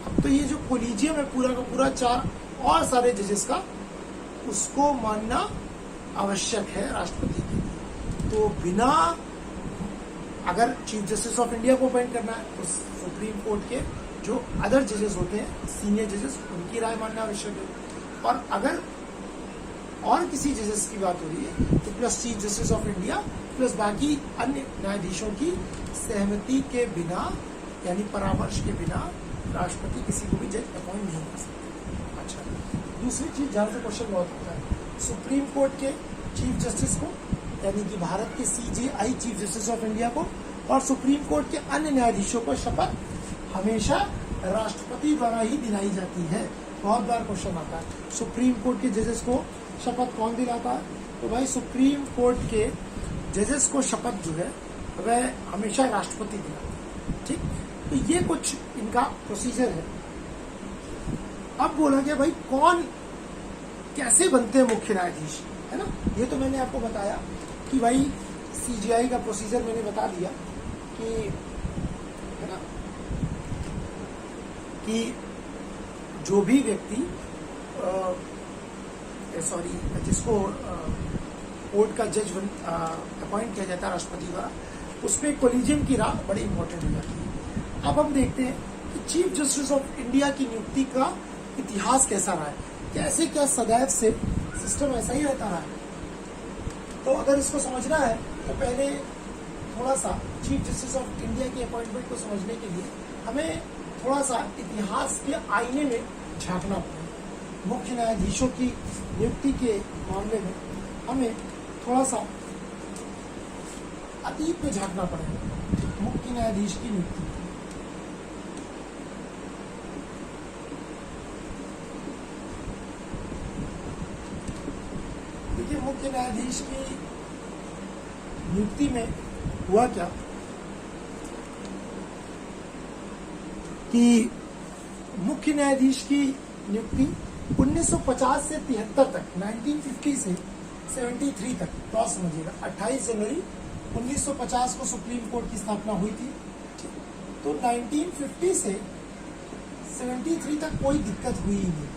S1: अब तो ये जो कोलिजियम है पूरा का पूरा 4 और सारे जजेस का, उसको मानना आवश्यक है राष्ट्रपति के लिए। तो बिना, अगर चीफ जस्टिस ऑफ इंडिया को अपॉइंट करना है तो सुप्रीम कोर्ट के जो अदर जजेस होते हैं, सीनियर जजेस, उनकी राय मानना आवश्यक है। और अगर और किसी जजेस की बात हो रही है तो plus chief justice of India plus बाकी अन्य न्यायाधीशों की सहमति के बिना, यानी परामर्श के बिना, राष्ट्रपति किसी को भी जज अपॉइंट नहीं कर सकते। अच्छा, दूसरी चीज जहां से क्वेश्चन बहुत होता है, सुप्रीम कोर्ट के चीफ जस्टिस को, यानी कि भारत के CJI Chief justice of India को, और सुप्रीम कोर्ट के अन्य न्यायाधीशों को शपथ हमेशा राष्ट्रपति द्वारा ही दिलाई जाती है। बहुत बार क्वेश्चन आता है, सुप्रीम कोर्ट के जजेस को शपथ कौन दिलाता है? तो भाई सुप्रीम कोर्ट के जजेस को शपथ जो है वह हमेशा राष्ट्रपति दिलाता है, ठीक। तो ये कुछ इनका प्रोसीजर है। अब बोला गया भाई कौन कैसे बनते हैं मुख्य न्यायाधीश, है ना। ये तो मैंने आपको बताया कि भाई सीजीआई का प्रोसीजर मैंने बता दिया कि, है ना, कि जो भी व्यक्ति जिसको कोर्ट का जज अपॉइंट किया जाता है राष्ट्रपति द्वारा, उसमें कोलिजियम की राह बड़ी इंपॉर्टेंट हो जाती है। अब हम देखते हैं कि चीफ जस्टिस ऑफ इंडिया की नियुक्ति का इतिहास कैसा रहा है, कैसे क्या सदैव से सिस्टम ऐसा ही रहता रहा है। तो अगर इसको समझना है तो पहले थोड़ा सा चीफ जस्टिस ऑफ इंडिया की अपॉइंटमेंट को समझने के लिए हमें थोड़ा सा इतिहास के आईने में झांकना पड़ेगा। मुख्य न्यायाधीशों की नियुक्ति के मामले में हमें थोड़ा सा अतीत में झांकना पड़ेगा। मुख्य न्यायाधीश की नियुक्ति, देखिए मुख्य न्यायाधीश की नियुक्ति में हुआ क्या कि मुख्य न्यायाधीश की नियुक्ति 1950 से 73 तक, 1950 से 73 तक, तो समझिएगा 28 जनवरी 1950 को सुप्रीम कोर्ट की स्थापना हुई थी। तो 1950 से 73 तक कोई दिक्कत हुई ही नहीं।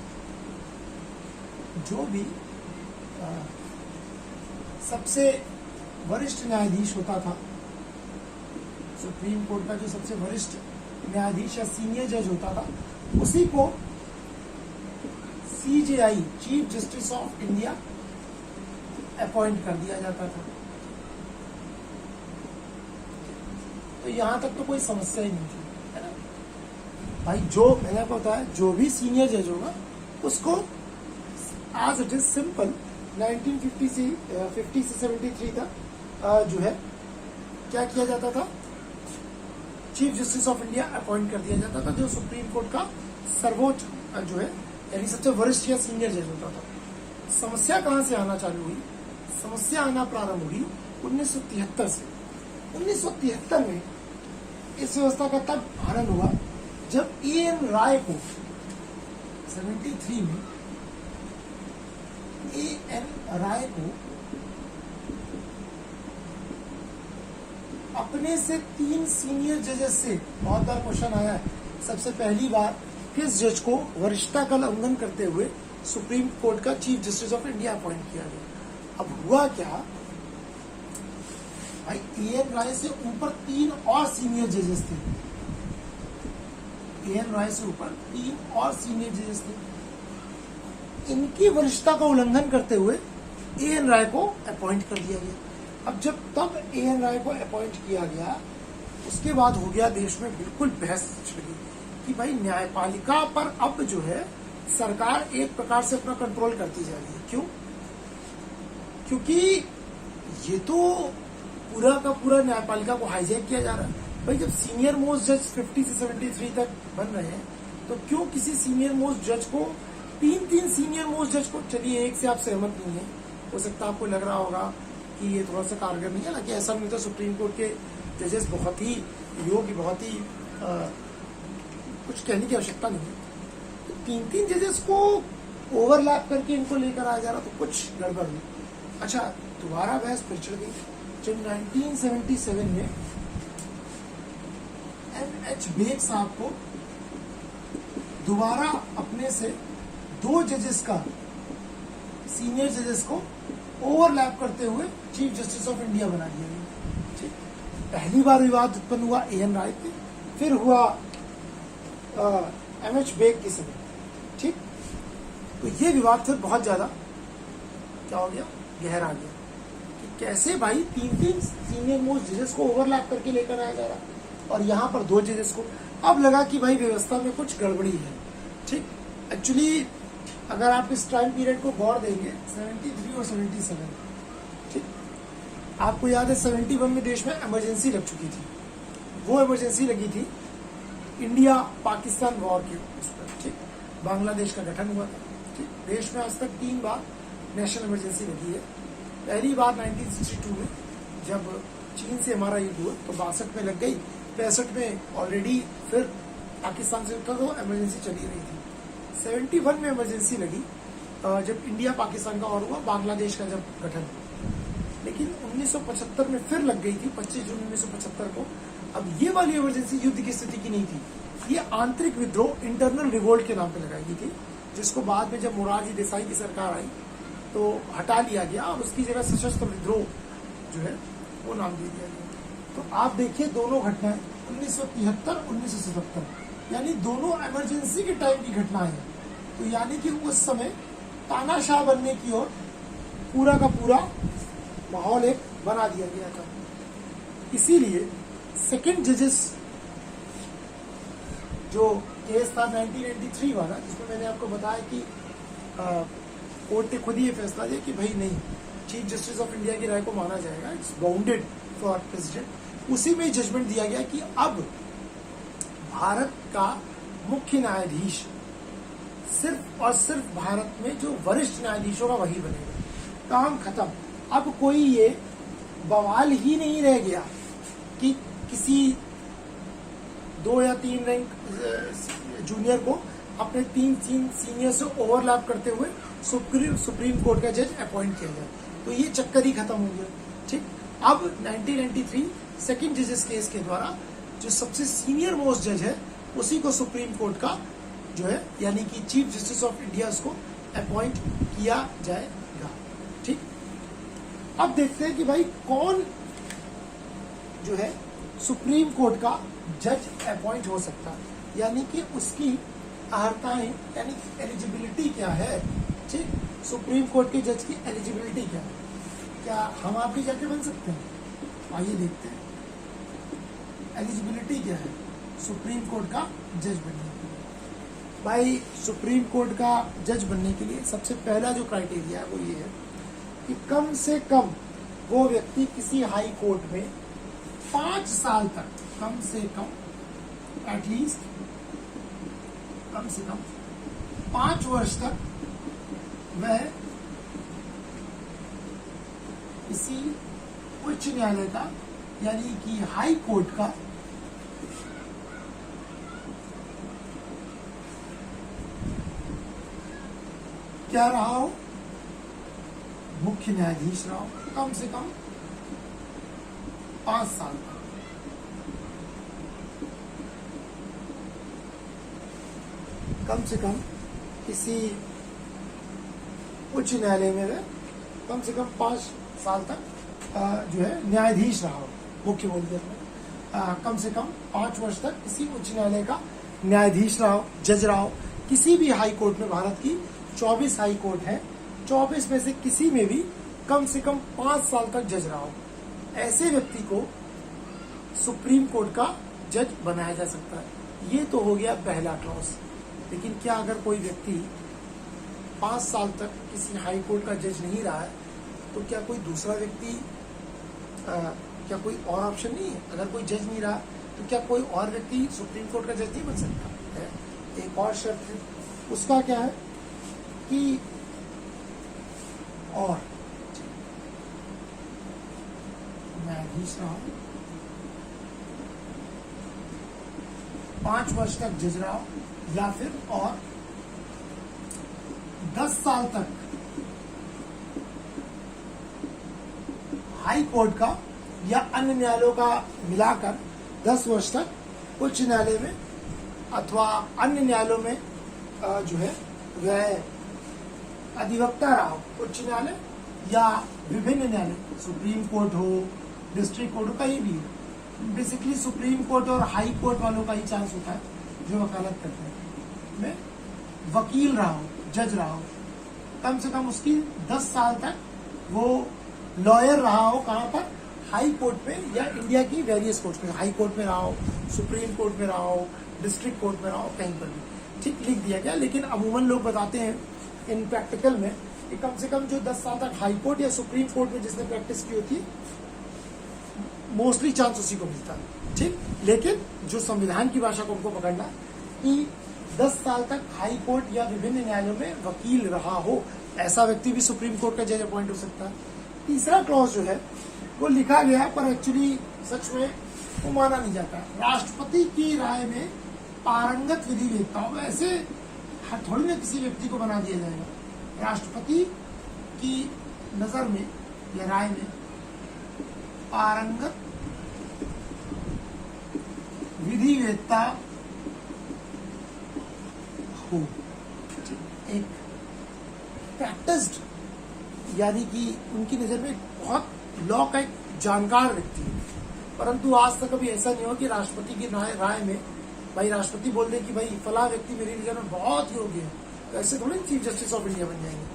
S1: जो भी सबसे वरिष्ठ न्यायाधीश होता था, सुप्रीम कोर्ट का जो सबसे वरिष्ठ न्यायाधीश या सीनियर जज होता था, उसी को CJI, Chief justice of India, appoint कर दिया जाता था। तो यहां तक तो कोई समस्या ही नहीं थी, है ना भाई। जो मैंने आपको बताया, जो भी सीनियर जज होगा उसको आज इट इज सिंपल 1950 से 50 से 73 तक जो है क्या किया जाता था, Chief justice of India appoint कर दिया जाता था, जो सुप्रीम कोर्ट का सर्वोच्च जो है यानी सबसे वरिष्ठ या सीनियर जज होता था। समस्या कहां से आना चालू हुई? समस्या आना प्रारंभ हुई 1973 से। 1973 में इस व्यवस्था का तब आरंभ हुआ जब एएन राय को 73 में एएन राय को अपने से 3 सीनियर जजेस से, बहुत बार क्वेश्चन आया है, सबसे पहली बार किस जज को वरिष्ठता का उल्लंघन करते हुए सुप्रीम कोर्ट का Chief justice of India appoint किया गया? अब हुआ क्या भाई, एएन राय से ऊपर 3 और सीनियर जजेस थे। एएन राय से ऊपर 3 और सीनियर जजेस थे। इनकी वरिष्ठता का उल्लंघन करते हुए एएन राय को अपॉइंट कर दिया गया। अब जब तब एएन राय को अपॉइंट किया गया, उसके बाद हो गया देश में बिल्कुल बहस छिड़ कि भाई न्यायपालिका पर अब जो है सरकार एक प्रकार से अपना कंट्रोल करती जा रही है। क्यों? क्योंकि ये तो पूरा का पूरा न्यायपालिका को हाईजैक किया जा रहा है। भाई जब सीनियर मोस्ट जज 50 से 73 तक बन रहे हैं, तो क्यों किसी सीनियर मोस्ट जज को, 3 सीनियर मोस्ट जज को, चलिए एक से आप सहमत नहीं है, हो सकता है आपको लग रहा होगा कि ये थोड़ा सा कारगर नहीं है, हालांकि ऐसा नहीं, तो सुप्रीम कोर्ट के जजेस बहुत ही योग्य, बहुत ही कुछ कहने की आवश्यकता नहीं है। तो 3 जजेस को ओवरलैप करके इनको लेकर आ जा रहा, तो कुछ गड़बड़ नहीं। अच्छा, दोबारा बहस फिर चढ़ गई जब 1977 में एमएच बेग साहब को दोबारा अपने से 2 जजेस का, सीनियर जजेस को ओवरलैप करते हुए चीफ जस्टिस ऑफ इंडिया बना दिया गया। पहली बार विवाद उत्पन्न हुआ एएन राय पे, फिर हुआ एमएच बेग के समय। ठीक, तो ये विवाद फिर बहुत ज्यादा क्या हो गया, गहरा गया कि कैसे भाई 3 सीनियर मोस्ट जजेस को ओवरलैप करके लेकर आया जा रहा, और यहाँ पर 2 जजेस को। अब लगा कि भाई व्यवस्था में कुछ गड़बड़ी है। ठीक, एक्चुअली अगर आप इस टाइम पीरियड को गौर देंगे 73 और 77, ठीक, आपको याद है 71 में देश में इमरजेंसी लग चुकी थी। वो इमरजेंसी लगी थी इंडिया पाकिस्तान वॉर के उस पर। ठीक, बांग्लादेश का गठन हुआ था। ठीक, देश में आज तक 3 बार नेशनल इमरजेंसी लगी है। पहली बार 1962 में जब चीन से हमारा युद्ध हुआ तो 62 में लग गई, 65 में ऑलरेडी फिर पाकिस्तान से उठा तो इमरजेंसी चली रही थी। 71 में इमरजेंसी लगी जब इंडिया पाकिस्तान का वॉर हुआ, बांग्लादेश का जब गठन हुआ। लेकिन 1975 में फिर लग गई थी, 25 जून 1975 को। अब ये वाली इमरजेंसी युद्ध की स्थिति की नहीं थी, ये आंतरिक विद्रोह, इंटरनल रिवोल्ट के नाम पे लगाई गई थी, जिसको बाद में जब मोरारजी देसाई की सरकार आई तो हटा लिया गया और उसकी जगह सशस्त्र विद्रोह जो है वो नाम दे दिया गया। तो आप देखिए दोनों घटनाएं 1973 1977, यानी दोनों इमरजेंसी के टाइम की घटनाएं हैं। तो यानी कि उस समय तानाशाह बनने की ओर पूरा का पूरा माहौल एक बना दिया गया था। इसीलिए सेकंड जजेस जो केस था 1993 वाला, जिसमें मैंने आपको बताया कि कोर्ट ने खुद ही ये फैसला दिया कि भाई नहीं, चीफ जस्टिस ऑफ इंडिया की राय को माना जाएगा, इट्स बाउंडेड फॉर प्रेसिडेंट। उसी में जजमेंट दिया गया कि अब भारत का मुख्य न्यायाधीश सिर्फ और सिर्फ भारत में जो वरिष्ठ न्यायाधीश होगा वही बनेगा। काम खत्म। अब कोई ये बवाल ही नहीं रह गया कि किसी 2 या 3 रैंक जूनियर को अपने 3 सीनियर से ओवरलैप करते हुए सुप्रीम कोर्ट का जज अपॉइंट किया जाए। तो ये चक्कर ही खत्म हो गया। ठीक, अब 1993 सेकंड जजेस केस के द्वारा जो सबसे सीनियर मोस्ट जज है उसी को सुप्रीम कोर्ट का जो है यानी कि चीफ जस्टिस ऑफ इंडिया उसको अपॉइंट किया जाएगा। ठीक, अब देखते हैं कि भाई कौन जो है सुप्रीम कोर्ट का जज अपॉइंट हो सकता है, यानी कि उसकी अर्हताएं यानी एलिजिबिलिटी क्या है। ठीक, सुप्रीम कोर्ट के जज की एलिजिबिलिटी क्या है, क्या हम आप भी जाके बन सकते हैं? आइए देखते हैं एलिजिबिलिटी क्या है सुप्रीम कोर्ट का जज बनने के लिए। भाई सुप्रीम कोर्ट का जज बनने के लिए सबसे पहला जो क्राइटेरिया है वो ये है कि कम से कम वो व्यक्ति किसी हाई कोर्ट में 5 साल तक, कम से कम एटलीस्ट कम से कम 5 वर्ष तक वह किसी उच्च न्यायालय का यानी कि हाई कोर्ट का क्या रहा हो, मुख्य न्यायाधीश रहा हो, कम से कम 5 साल तक। कम से कम किसी उच्च न्यायालय में वह कम से कम 5 साल तक जो है न्यायाधीश रहा हो, मुख्य बोल दिया कम से कम 5 वर्ष तक किसी उच्च न्यायालय का न्यायाधीश रहा हो, जज रहा हो। किसी भी हाई कोर्ट में, भारत की 24 हाई कोर्ट है, 24 में से किसी में भी कम से कम 5 साल तक जज रहा हो, ऐसे व्यक्ति को सुप्रीम कोर्ट का जज बनाया जा सकता है। ये तो हो गया पहला क्लॉज। लेकिन क्या अगर कोई व्यक्ति 5 साल तक किसी हाई कोर्ट का जज नहीं रहा है तो क्या कोई दूसरा व्यक्ति क्या कोई और ऑप्शन नहीं है? अगर कोई जज नहीं रहा तो क्या कोई और व्यक्ति सुप्रीम कोर्ट का जज नहीं बन सकता है? एक और शर्त है, उसका क्या है कि और न्यायाधीश रहा, 5 वर्ष तक जज रहा हो, या फिर और 10 साल तक हाई कोर्ट का या अन्य न्यायालयों का मिलाकर 10 वर्ष तक उच्च न्यायालय में अथवा अन्य न्यायालयों में जो है वह अधिवक्ता रहा हो, उच्च न्यायालय या विभिन्न न्यायालय, सुप्रीम कोर्ट हो, डिस्ट्रिक्ट कोर्ट हो, कहीं भी हो। बेसिकली सुप्रीम कोर्ट और हाई कोर्ट वालों का ही चांस होता है जो वकालत करते हैं, में वकील रहा हो, जज रहा हो, कम से कम उसकी 10 साल तक वो लॉयर रहा हो। कहाँ पर? हाई कोर्ट में या इंडिया की वेरियस कोर्ट में, हाई कोर्ट में रहा हो, सुप्रीम कोर्ट में रहा हो, डिस्ट्रिक्ट कोर्ट में रहा हो, कहीं पर भी। ठीक, लिख दिया गया। लेकिन अमूमन लोग बताते हैं इन प्रैक्टिकल में कि कम से कम जो 10 साल तक हाई कोर्ट या सुप्रीम कोर्ट में जिसने प्रैक्टिस की होती है, मोस्टली चांस उसी को मिलता है। ठीक, लेकिन जो संविधान की भाषा को उनको पकड़ना कि 10 साल तक हाई कोर्ट या विभिन्न न्यायालयों में वकील रहा हो, ऐसा व्यक्ति भी सुप्रीम कोर्ट का जज अपॉइंट हो सकता है। तीसरा क्लॉज जो है वो लिखा गया पर एक्चुअली सच में वो माना नहीं जाता। राष्ट्रपति की राय में पारंगत विधि वेत्ता हो, ऐसे थोड़ी ना किसी व्यक्ति को बना दिया जाएगा। राष्ट्रपति की नजर में या राय में पारंगत विधि वेत्ता हो, एक प्रैक्टिस्ड, यानी कि उनकी नजर में बहुत लॉ का एक जानकार व्यक्ति है। परंतु आज तक कभी ऐसा नहीं हो कि राष्ट्रपति की राय में भाई राष्ट्रपति बोल दे कि भाई फला व्यक्ति मेरी नजर में बहुत योग्य है, तो ऐसे थोड़े चीफ जस्टिस ऑफ इंडिया बन जाएंगे।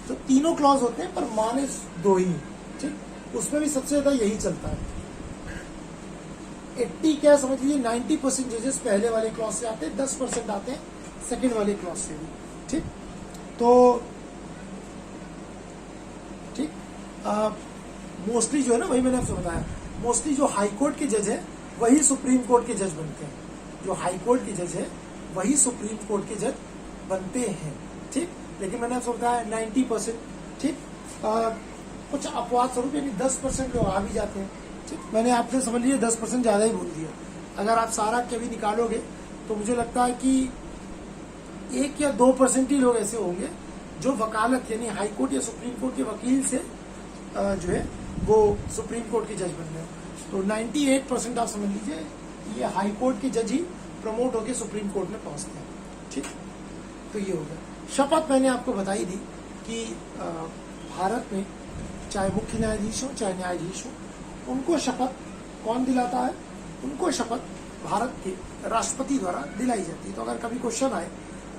S1: तो तीनों क्लॉज होते हैं पर माने 2 ही, ठीक, उसमें भी सबसे ज्यादा यही चलता है। 80 क्या समझ लीजिए 90% जजेस पहले वाले क्लॉज से आते हैं, 10% आते हैं सेकंड वाले क्लॉज से भी, ठीक। तो ठीक, मोस्टली जो है ना, वही मैंने आपसे बताया, मोस्टली जो हाई कोर्ट के जज है वही सुप्रीम कोर्ट के जज बनते हैं। जो हाई कोर्ट के जज है वही सुप्रीम कोर्ट के जज बनते हैं, ठीक। लेकिन मैंने आपसे बताया 90%, ठीक। कुछ अपवाद स्वरूप यानी 10% लोग आ भी जाते हैं, ठीक। मैंने आपसे समझ लिया 10% ज्यादा ही बोल दिया। अगर आप सारा कभी निकालोगे तो मुझे लगता है कि 1 या 2% ही लोग ऐसे होंगे जो वकालत यानी हाई कोर्ट या सुप्रीम कोर्ट के वकील से जो है वो सुप्रीम कोर्ट के जज बन गए। तो 98% आप समझ लीजिए ये हाई कोर्ट के जज ही प्रमोट होकर सुप्रीम कोर्ट में पहुंचते हैं, ठीक। तो ये हो गया। शपथ मैंने आपको बताई दी कि भारत में चाहे मुख्य न्यायाधीश हो चाहे न्यायाधीश हो, उनको शपथ कौन दिलाता है? उनको शपथ भारत के राष्ट्रपति द्वारा दिलाई जाती है। तो अगर कभी क्वेश्चन आए,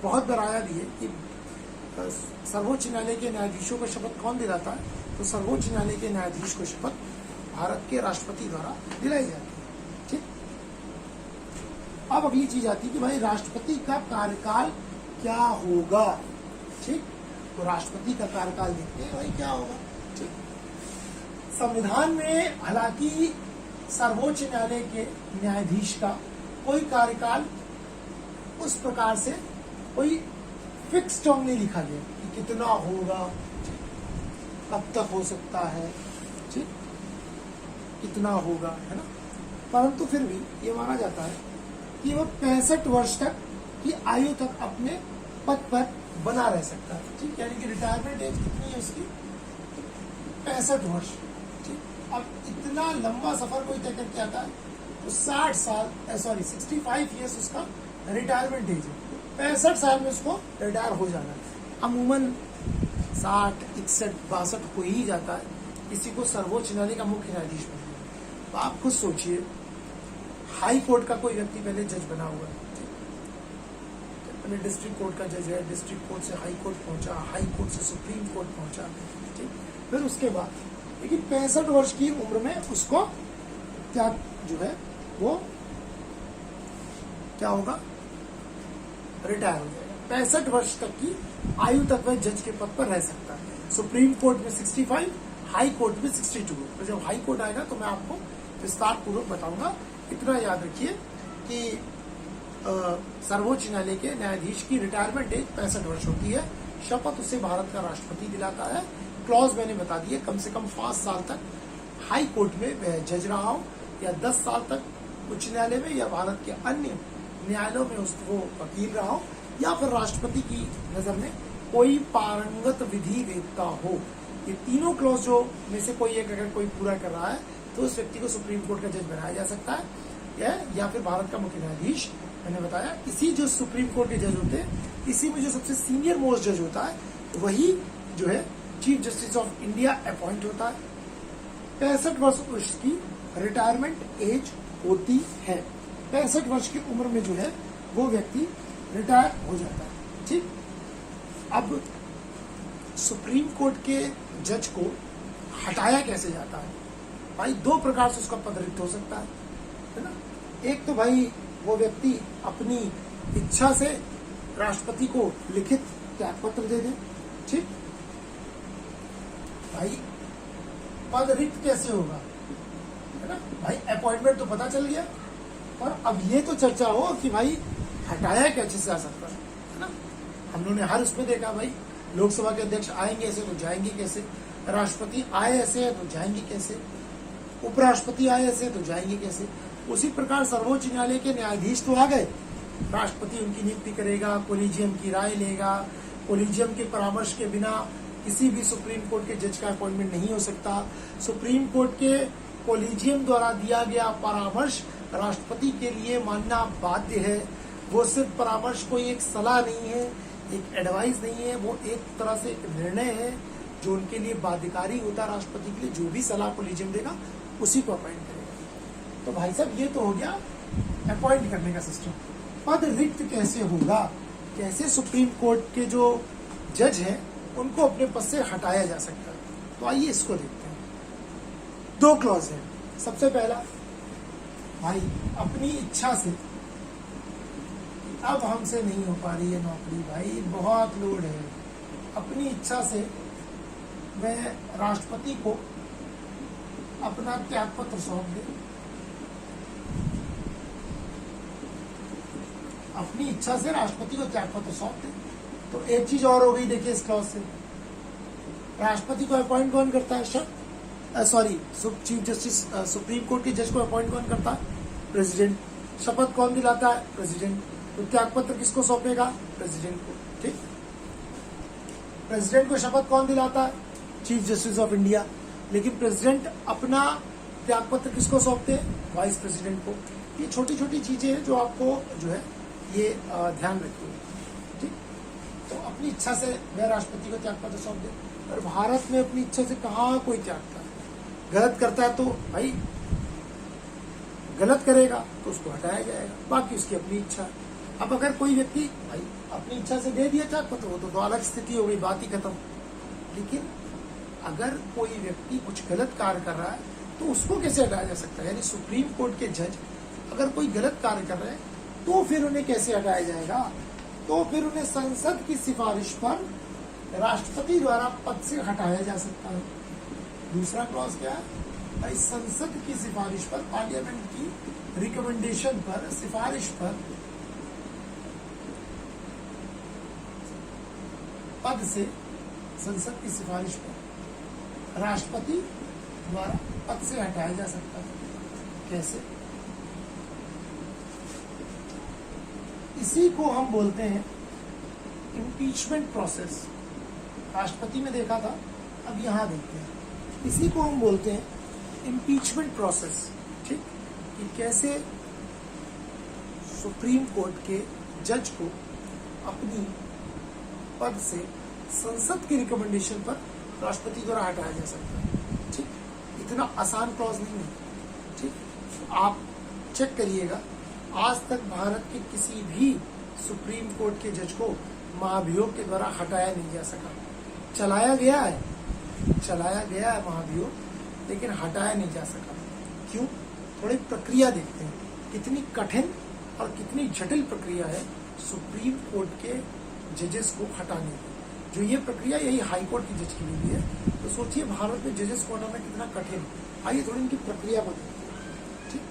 S1: बहुत बार आया भी है कि सर्वोच्च न्यायालय के न्यायाधीशों को शपथ कौन दिलाता है, तो सर्वोच्च न्यायालय के न्यायाधीश को शपथ भारत के राष्ट्रपति द्वारा दिलाई जाती है, ठीक। अब अगली चीज आती है कि भाई राष्ट्रपति का कार्यकाल क्या होगा, ठीक। तो राष्ट्रपति का कार्यकाल देखते हैं भाई क्या होगा, ठीक। संविधान में हालांकि सर्वोच्च न्यायालय के न्यायाधीश का कोई कार्यकाल उस प्रकार से कोई फिक्स टर्म नहीं लिखा गया कि कितना होगा, कब तक हो सकता है, ठीक, कितना होगा, है ना। परंतु फिर भी ये माना जाता है कि वह 65 वर्ष तक की आयु तक अपने पद पर बना रह सकता है, ठीक। यानी कि रिटायरमेंट एज कितनी है उसकी? 65 वर्ष, ठीक। अब इतना लंबा सफर कोई तय करके आता है तो 65 ईयर्स उसका रिटायरमेंट एज है। 65 साल में उसको रिटायर हो जाना है। अमूमन 60, 61, 62 हो ही जाता है किसी को सर्वोच्च न्यायालय का मुख्य न्यायाधीश बनना है। तो आप खुद सोचिए, हाई कोर्ट का कोई व्यक्ति पहले जज बना हुआ है, पहले डिस्ट्रिक्ट कोर्ट का जज है, डिस्ट्रिक्ट कोर्ट से हाई कोर्ट पहुंचा, हाई कोर्ट से सुप्रीम कोर्ट पहुंचा, ठीक। फिर उसके बाद लेकिन 65 वर्ष की उम्र में उसको क्या जो है वो क्या होगा? रिटायर हो जाएगा। 65 वर्ष तक की आयु तक वह जज के पद पर रह सकता है। सुप्रीम कोर्ट में 65, हाई कोर्ट में 62। तो जब हाई कोर्ट आएगा तो मैं आपको विस्तार पूर्वक बताऊंगा। इतना याद रखिए कि सर्वोच्च न्यायालय के न्यायाधीश की रिटायरमेंट एज 65 वर्ष होती है। शपथ उसे भारत का राष्ट्रपति दिलाता है। क्लॉज मैंने बता दिए, कम से कम 5 साल तक हाई कोर्ट में वह जज रहा हो या 10 साल तक उच्च न्यायालय में या भारत के अन्य न्यायालयों में उसको वकील रहा हो, या फिर राष्ट्रपति की नजर में कोई पारंगत विधि वेत्ता हो। ये तीनों क्लॉज जो में से कोई एक अगर कोई पूरा कर रहा है तो उस व्यक्ति को सुप्रीम कोर्ट का जज बनाया जा सकता है या फिर भारत का मुख्य न्यायाधीश। मैंने बताया इसी जो सुप्रीम कोर्ट के जज होते हैं, इसी में जो सबसे सीनियर मोस्ट जज होता है वही जो है Chief justice of India appoint होता है। 65 वर्ष की रिटायरमेंट एज होती है। 65 वर्ष की उम्र में जो है वो व्यक्ति रिटायर हो जाता है, ठीक। अब सुप्रीम कोर्ट के जज को हटाया कैसे जाता है? भाई 2 प्रकार से उसका पद रिक्त हो सकता है ना। एक तो भाई वो व्यक्ति अपनी इच्छा से राष्ट्रपति को लिखित त्याग पत्र दे दे, ठीक। भाई पद रिक्त कैसे होगा, है ना। भाई अपॉइंटमेंट तो पता चल गया, और अब ये तो चर्चा हो कि भाई हटाया कैसे जा सकता है ना। हम लोगों ने हर उसमें देखा भाई लोकसभा के अध्यक्ष आएंगे ऐसे तो जाएंगे कैसे, राष्ट्रपति आए ऐसे है तो जाएंगे कैसे, उपराष्ट्रपति आए ऐसे तो जाएंगे कैसे। उसी प्रकार सर्वोच्च न्यायालय के न्यायाधीश तो आ गए, राष्ट्रपति उनकी नियुक्ति करेगा, कोलिजियम की राय लेगा, कोलिजियम के परामर्श के बिना किसी भी सुप्रीम कोर्ट के जज का अपॉइंटमेंट नहीं हो सकता। सुप्रीम कोर्ट के कोलिजियम द्वारा दिया गया परामर्श राष्ट्रपति के लिए मानना बाध्य है। वो सिर्फ परामर्श, कोई एक सलाह नहीं है, एक एडवाइस नहीं है, वो एक तरह से एक निर्णय है जो उनके लिए बाध्यकारी होता है। राष्ट्रपति के लिए जो भी सलाह कोलिजियम देगा उसी को अपॉइंट करेगा। तो भाई साहब ये तो हो गया अपॉइंट करने का सिस्टम। पद रिक्त कैसे होगा, कैसे सुप्रीम कोर्ट के जो जज हैं उनको अपने पद से हटाया जा सकता है। तो आइए इसको देखते हैं। 2 क्लॉज है। सबसे पहला, भाई अपनी इच्छा से अब हमसे नहीं हो पा रही है नौकरी, भाई बहुत लोड है, अपनी इच्छा से वह राष्ट्रपति को अपना त्यागपत्र सौंप दे। अपनी इच्छा से राष्ट्रपति को त्यागपत्र सौंप दे। तो एक चीज और हो गई, देखिए इस क्लॉज से, राष्ट्रपति को अपॉइंट कौन करता है? चीफ जस्टिस सुप्रीम कोर्ट के जज को अपॉइंट कौन करता है? प्रेसिडेंट। शपथ कौन दिलाता है? प्रेसिडेंट। तो त्यागपत्र किसको सौंपेगा? प्रेसिडेंट को। ठीक, प्रेसिडेंट को शपथ कौन दिलाता है? Chief justice of India. लेकिन प्रेसिडेंट अपना त्यागपत्र किसको सौंपते हैं? वाइस प्रेसिडेंट को। ये छोटी छोटी चीजें हैं जो आपको जो है ये ध्यान रखिए। ठीक, तो अपनी इच्छा से वह राष्ट्रपति को त्यागपत्र सौंप दे। और भारत में अपनी इच्छा से कहाँ कोई त्यागता है? गलत करता है तो भाई गलत करेगा तो उसको हटाया जाएगा, बाकी उसकी अपनी इच्छा। अब अगर कोई व्यक्ति भाई अपनी इच्छा से दे दिया त्यागपत्र हो तो अलग स्थिति हो गई, बात ही खत्म। लेकिन अगर कोई व्यक्ति कुछ गलत कार्य कर रहा है तो उसको कैसे हटाया जा सकता है? यानी सुप्रीम कोर्ट के जज अगर कोई गलत कार्य कर रहे हैं तो फिर उन्हें कैसे हटाया जाएगा? तो फिर उन्हें संसद की सिफारिश पर राष्ट्रपति द्वारा पद से हटाया जा सकता है। दूसरा क्लॉज क्या है? भाई संसद की सिफारिश पर, पार्लियामेंट की रिकमेंडेशन पर, सिफारिश पर पद से, संसद की सिफारिश पर राष्ट्रपति द्वारा पद से हटाया जा सकता है। कैसे? इसी को हम बोलते हैं इम्पीचमेंट प्रोसेस। राष्ट्रपति में देखा था, अब यहां देखते हैं। इसी को हम बोलते हैं इम्पीचमेंट प्रोसेस। ठीक, कि कैसे सुप्रीम कोर्ट के जज को अपनी पद से संसद की रिकमेंडेशन पर राष्ट्रपति द्वारा हटाया जा सकता है। ठीक, इतना आसान क्लॉज नहीं है। ठीक, आप चेक करिएगा, आज तक भारत के किसी भी सुप्रीम कोर्ट के जज को महाभियोग के द्वारा हटाया नहीं जा सका। चलाया गया है महाभियोग, लेकिन हटाया नहीं जा सका। क्यों? थोड़ी प्रक्रिया देखते हैं, कितनी कठिन और कितनी जटिल प्रक्रिया है सुप्रीम कोर्ट के जजेस को हटाने की। जो ये प्रक्रिया, यही हाई कोर्ट की जज के लिए भी है। तो सोचिए भारत में जजेस को हटाना कितना कठिन है। आइए थोड़ी इनकी प्रक्रिया बताइए। ठीक,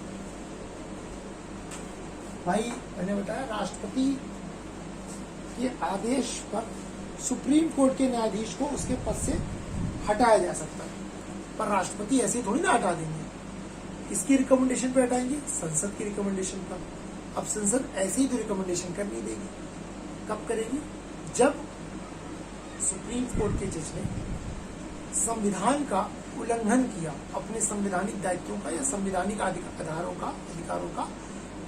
S1: भाई मैंने बताया राष्ट्रपति के आदेश पर सुप्रीम कोर्ट के न्यायाधीश को उसके पद से हटाया जा सकता है, पर राष्ट्रपति ऐसे थोड़ी ना हटा देंगे। इसकी रिकमेंडेशन पे हटाएंगे, संसद की रिकमेंडेशन पर। अब संसद ऐसे ही तो रिकमेंडेशन कर नहीं देगी। कब करेगी? जब सुप्रीम कोर्ट के जज ने संविधान का उल्लंघन किया, अपने संवैधानिक दायित्वों का या संवैधानिक अधिकारों का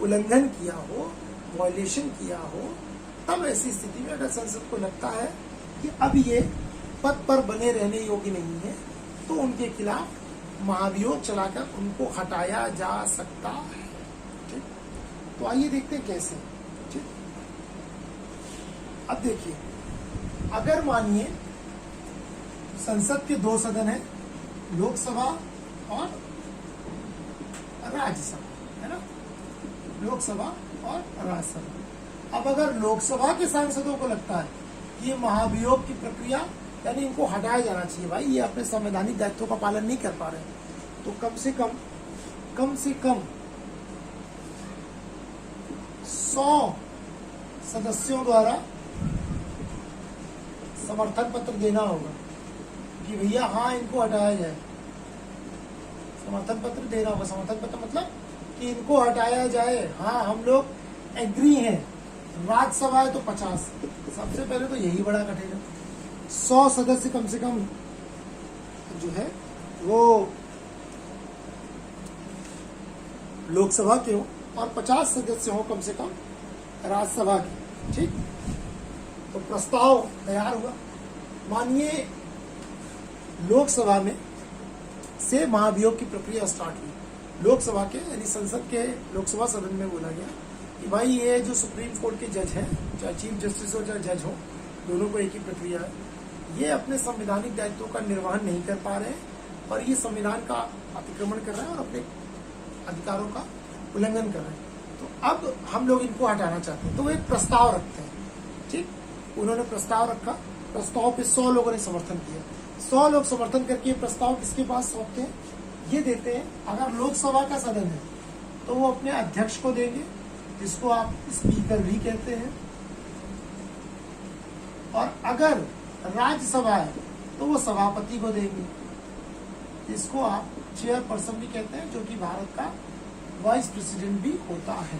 S1: उल्लंघन किया हो, वायलेशन किया हो, तब ऐसी स्थिति में अगर संसद को लगता है कि अब ये पद पर बने रहने योग्य नहीं है, तो उनके खिलाफ महाभियोग चलाकर उनको हटाया जा सकता है। ठीक, तो आइए देखते हैं कैसे। ठीक, अब देखिए, अगर मानिए संसद के 2 सदन है, लोकसभा और राज्यसभा, है ना? लोकसभा और राज्यसभा। अब अगर लोकसभा के सांसदों को लगता है कि ये महाभियोग की प्रक्रिया, यानी इनको हटाया जाना चाहिए, भाई ये अपने संवैधानिक दायित्वों का पालन नहीं कर पा रहे, तो कम से कम 100 सदस्यों द्वारा समर्थन पत्र देना होगा कि भैया हाँ इनको हटाया जाए। समर्थन पत्र देना होगा। समर्थन पत्र मतलब कि इनको हटाया जाए, हाँ हम लोग एग्री हैं। राज्यसभा है तो 50, सबसे पहले तो यही बड़ा कठिन है। 100 सदस्य कम से कम जो है वो लोकसभा के हो और 50 सदस्य हो कम से कम राज्यसभा की, ठीक। तो प्रस्ताव तैयार हुआ। मानिए लोकसभा में से महाभियोग की प्रक्रिया स्टार्ट हुई। लोकसभा के यानी संसद के लोकसभा सदन में बोला गया कि भाई ये जो सुप्रीम कोर्ट के जज हैं, चाहे चीफ जस्टिस हो चाहे जज हो, दोनों को एक ही प्रक्रिया है, ये अपने संवैधानिक दायित्वों का निर्वहन नहीं कर पा रहे हैं और ये संविधान का अतिक्रमण कर रहे हैं और अपने अधिकारों का उल्लंघन कर रहे हैं। तो अब हम लोग इनको हटाना चाहते हैं, तो वो एक प्रस्ताव रखते हैं, ठीक। उन्होंने प्रस्ताव रखा, प्रस्ताव पे 100 लोगों ने समर्थन किया। 100 लोग समर्थन करके प्रस्ताव किसके पास सौंपते हैं? ये देते हैं, अगर लोकसभा का सदन है तो वो अपने अध्यक्ष को देंगे, जिसको आप स्पीकर भी कहते हैं, और अगर राज्यसभा है तो वो सभापति को देंगे, जिसको आप चेयरपर्सन भी कहते हैं, जो कि भारत का वाइस प्रेसिडेंट भी होता है,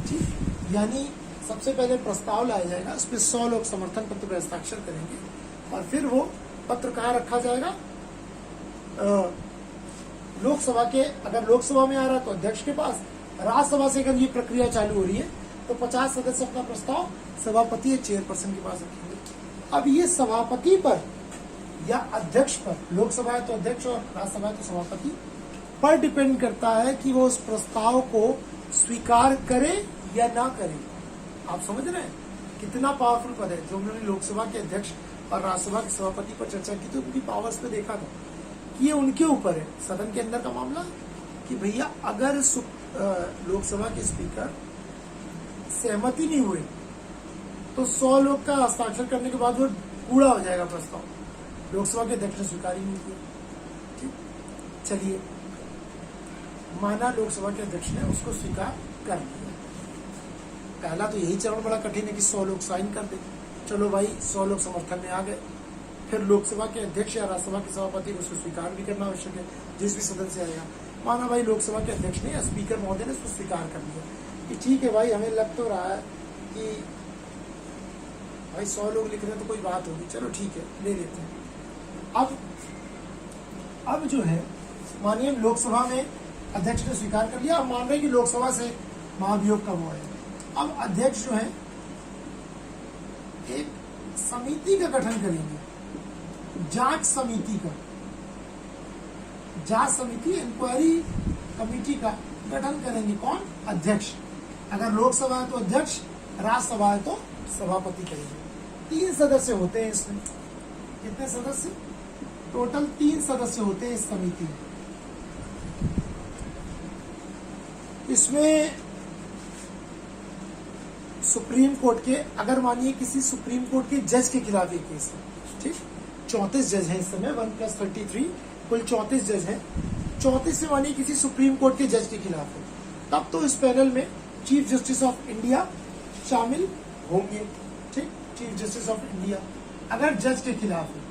S1: ठीक। यानी सबसे पहले प्रस्ताव लाया जाएगा, उस पर 100 लोग समर्थन पत्र पर हस्ताक्षर करेंगे और फिर वो पत्र कहाँ रखा जाएगा? लोकसभा के, अगर लोकसभा में आ रहा है तो अध्यक्ष के पास, राज्यसभा से अगर ये प्रक्रिया चालू हो रही है तो 50 सदस्य अपना प्रस्ताव सभापति या चेयरपर्सन के पास रखेंगे। अब ये सभापति पर या अध्यक्ष पर, लोकसभा है तो अध्यक्ष और राज्यसभा है तो सभापति पर डिपेंड करता है कि वो उस प्रस्ताव को स्वीकार करे या ना करे। आप समझ रहे हैं कितना पावरफुल पद है? जो उन्होंने लोकसभा के अध्यक्ष और राज्यसभा के सभापति पर चर्चा की तो उनकी पावर्स पे देखा था कि ये उनके ऊपर है, सदन के अंदर का मामला, कि भैया अगर लोकसभा के स्पीकर सहमति नहीं हुए तो 100 लोग का हस्ताक्षर करने के बाद वो कूड़ा हो जाएगा प्रस्ताव। लोकसभा के अध्यक्ष ने स्वीकार ही नहीं किया, ठीक। चलिए, माना लोकसभा के अध्यक्ष ने उसको स्वीकार कर लिया। पहला तो यही चरण बड़ा कठिन है कि 100 लोग साइन कर दे। चलो भाई, 100 लोग समर्थन में आ गए। फिर लोकसभा के अध्यक्ष या राज्यसभा के सभापति को उसको स्वीकार भी करना आवश्यक है, जिस भी सदन से आएगा। माना भाई लोकसभा के अध्यक्ष ने या स्पीकर महोदय ने उसको स्वीकार कर लिया कि ठीक है भाई, हमें लग तो रहा है कि भाई 100 लोग लिख रहे हैं तो कोई बात होगी, चलो ठीक है ले लेते हैं। अब जो है, मानिए लोकसभा में अध्यक्ष ने स्वीकार कर लिया, अब मान रहे हैं कि लोकसभा से महाभियोग कब हुआ है। अब अध्यक्ष जो है एक समिति का गठन करेंगे, जांच समिति का, जांच समिति, इंक्वायरी कमेटी का गठन करेंगे। कौन? अध्यक्ष। अगर लोकसभा है तो अध्यक्ष, राज्यसभा है तो सभापति करेंगे। 3 सदस्य होते हैं इसमें। कितने सदस्य? टोटल 3 सदस्य होते हैं इस समिति में। इसमें सुप्रीम कोर्ट के, अगर मानिए किसी सुप्रीम कोर्ट के जज के खिलाफ एक केस है, ठीक, 34 जज हैं इस समय, 1 + 33 कुल 34 जज हैं। 34 से मानिए किसी सुप्रीम कोर्ट के जज के खिलाफ है, तब तो इस पैनल में चीफ जस्टिस ऑफ इंडिया शामिल होंगे, ठीक, चीफ जस्टिस ऑफ इंडिया अगर जज के खिलाफ है।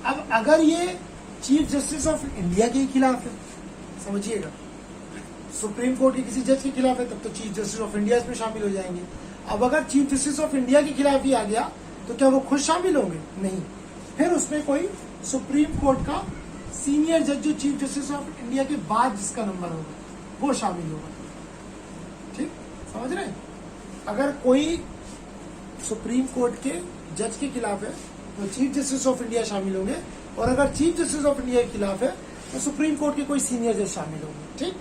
S1: अब अगर ये चीफ जस्टिस ऑफ इंडिया के खिलाफ है, समझिएगा, सुप्रीम कोर्ट के किसी जज के खिलाफ है, तब तो चीफ जस्टिस ऑफ इंडिया इसमें शामिल हो जाएंगे। अब अगर चीफ जस्टिस ऑफ इंडिया के खिलाफ ही आ गया तो क्या वो खुद शामिल होंगे? नहीं, फिर उसमें कोई सुप्रीम कोर्ट का सीनियर जज जो चीफ जस्टिस ऑफ इंडिया के बाद जिसका नंबर होगा वो शामिल होगा, ठीक, समझ रहे हैं? अगर कोई सुप्रीम कोर्ट के जज के खिलाफ है तो चीफ जस्टिस ऑफ इंडिया शामिल होंगे, और अगर चीफ जस्टिस ऑफ इंडिया के खिलाफ है तो सुप्रीम कोर्ट के कोई सीनियर जज शामिल होंगे, ठीक।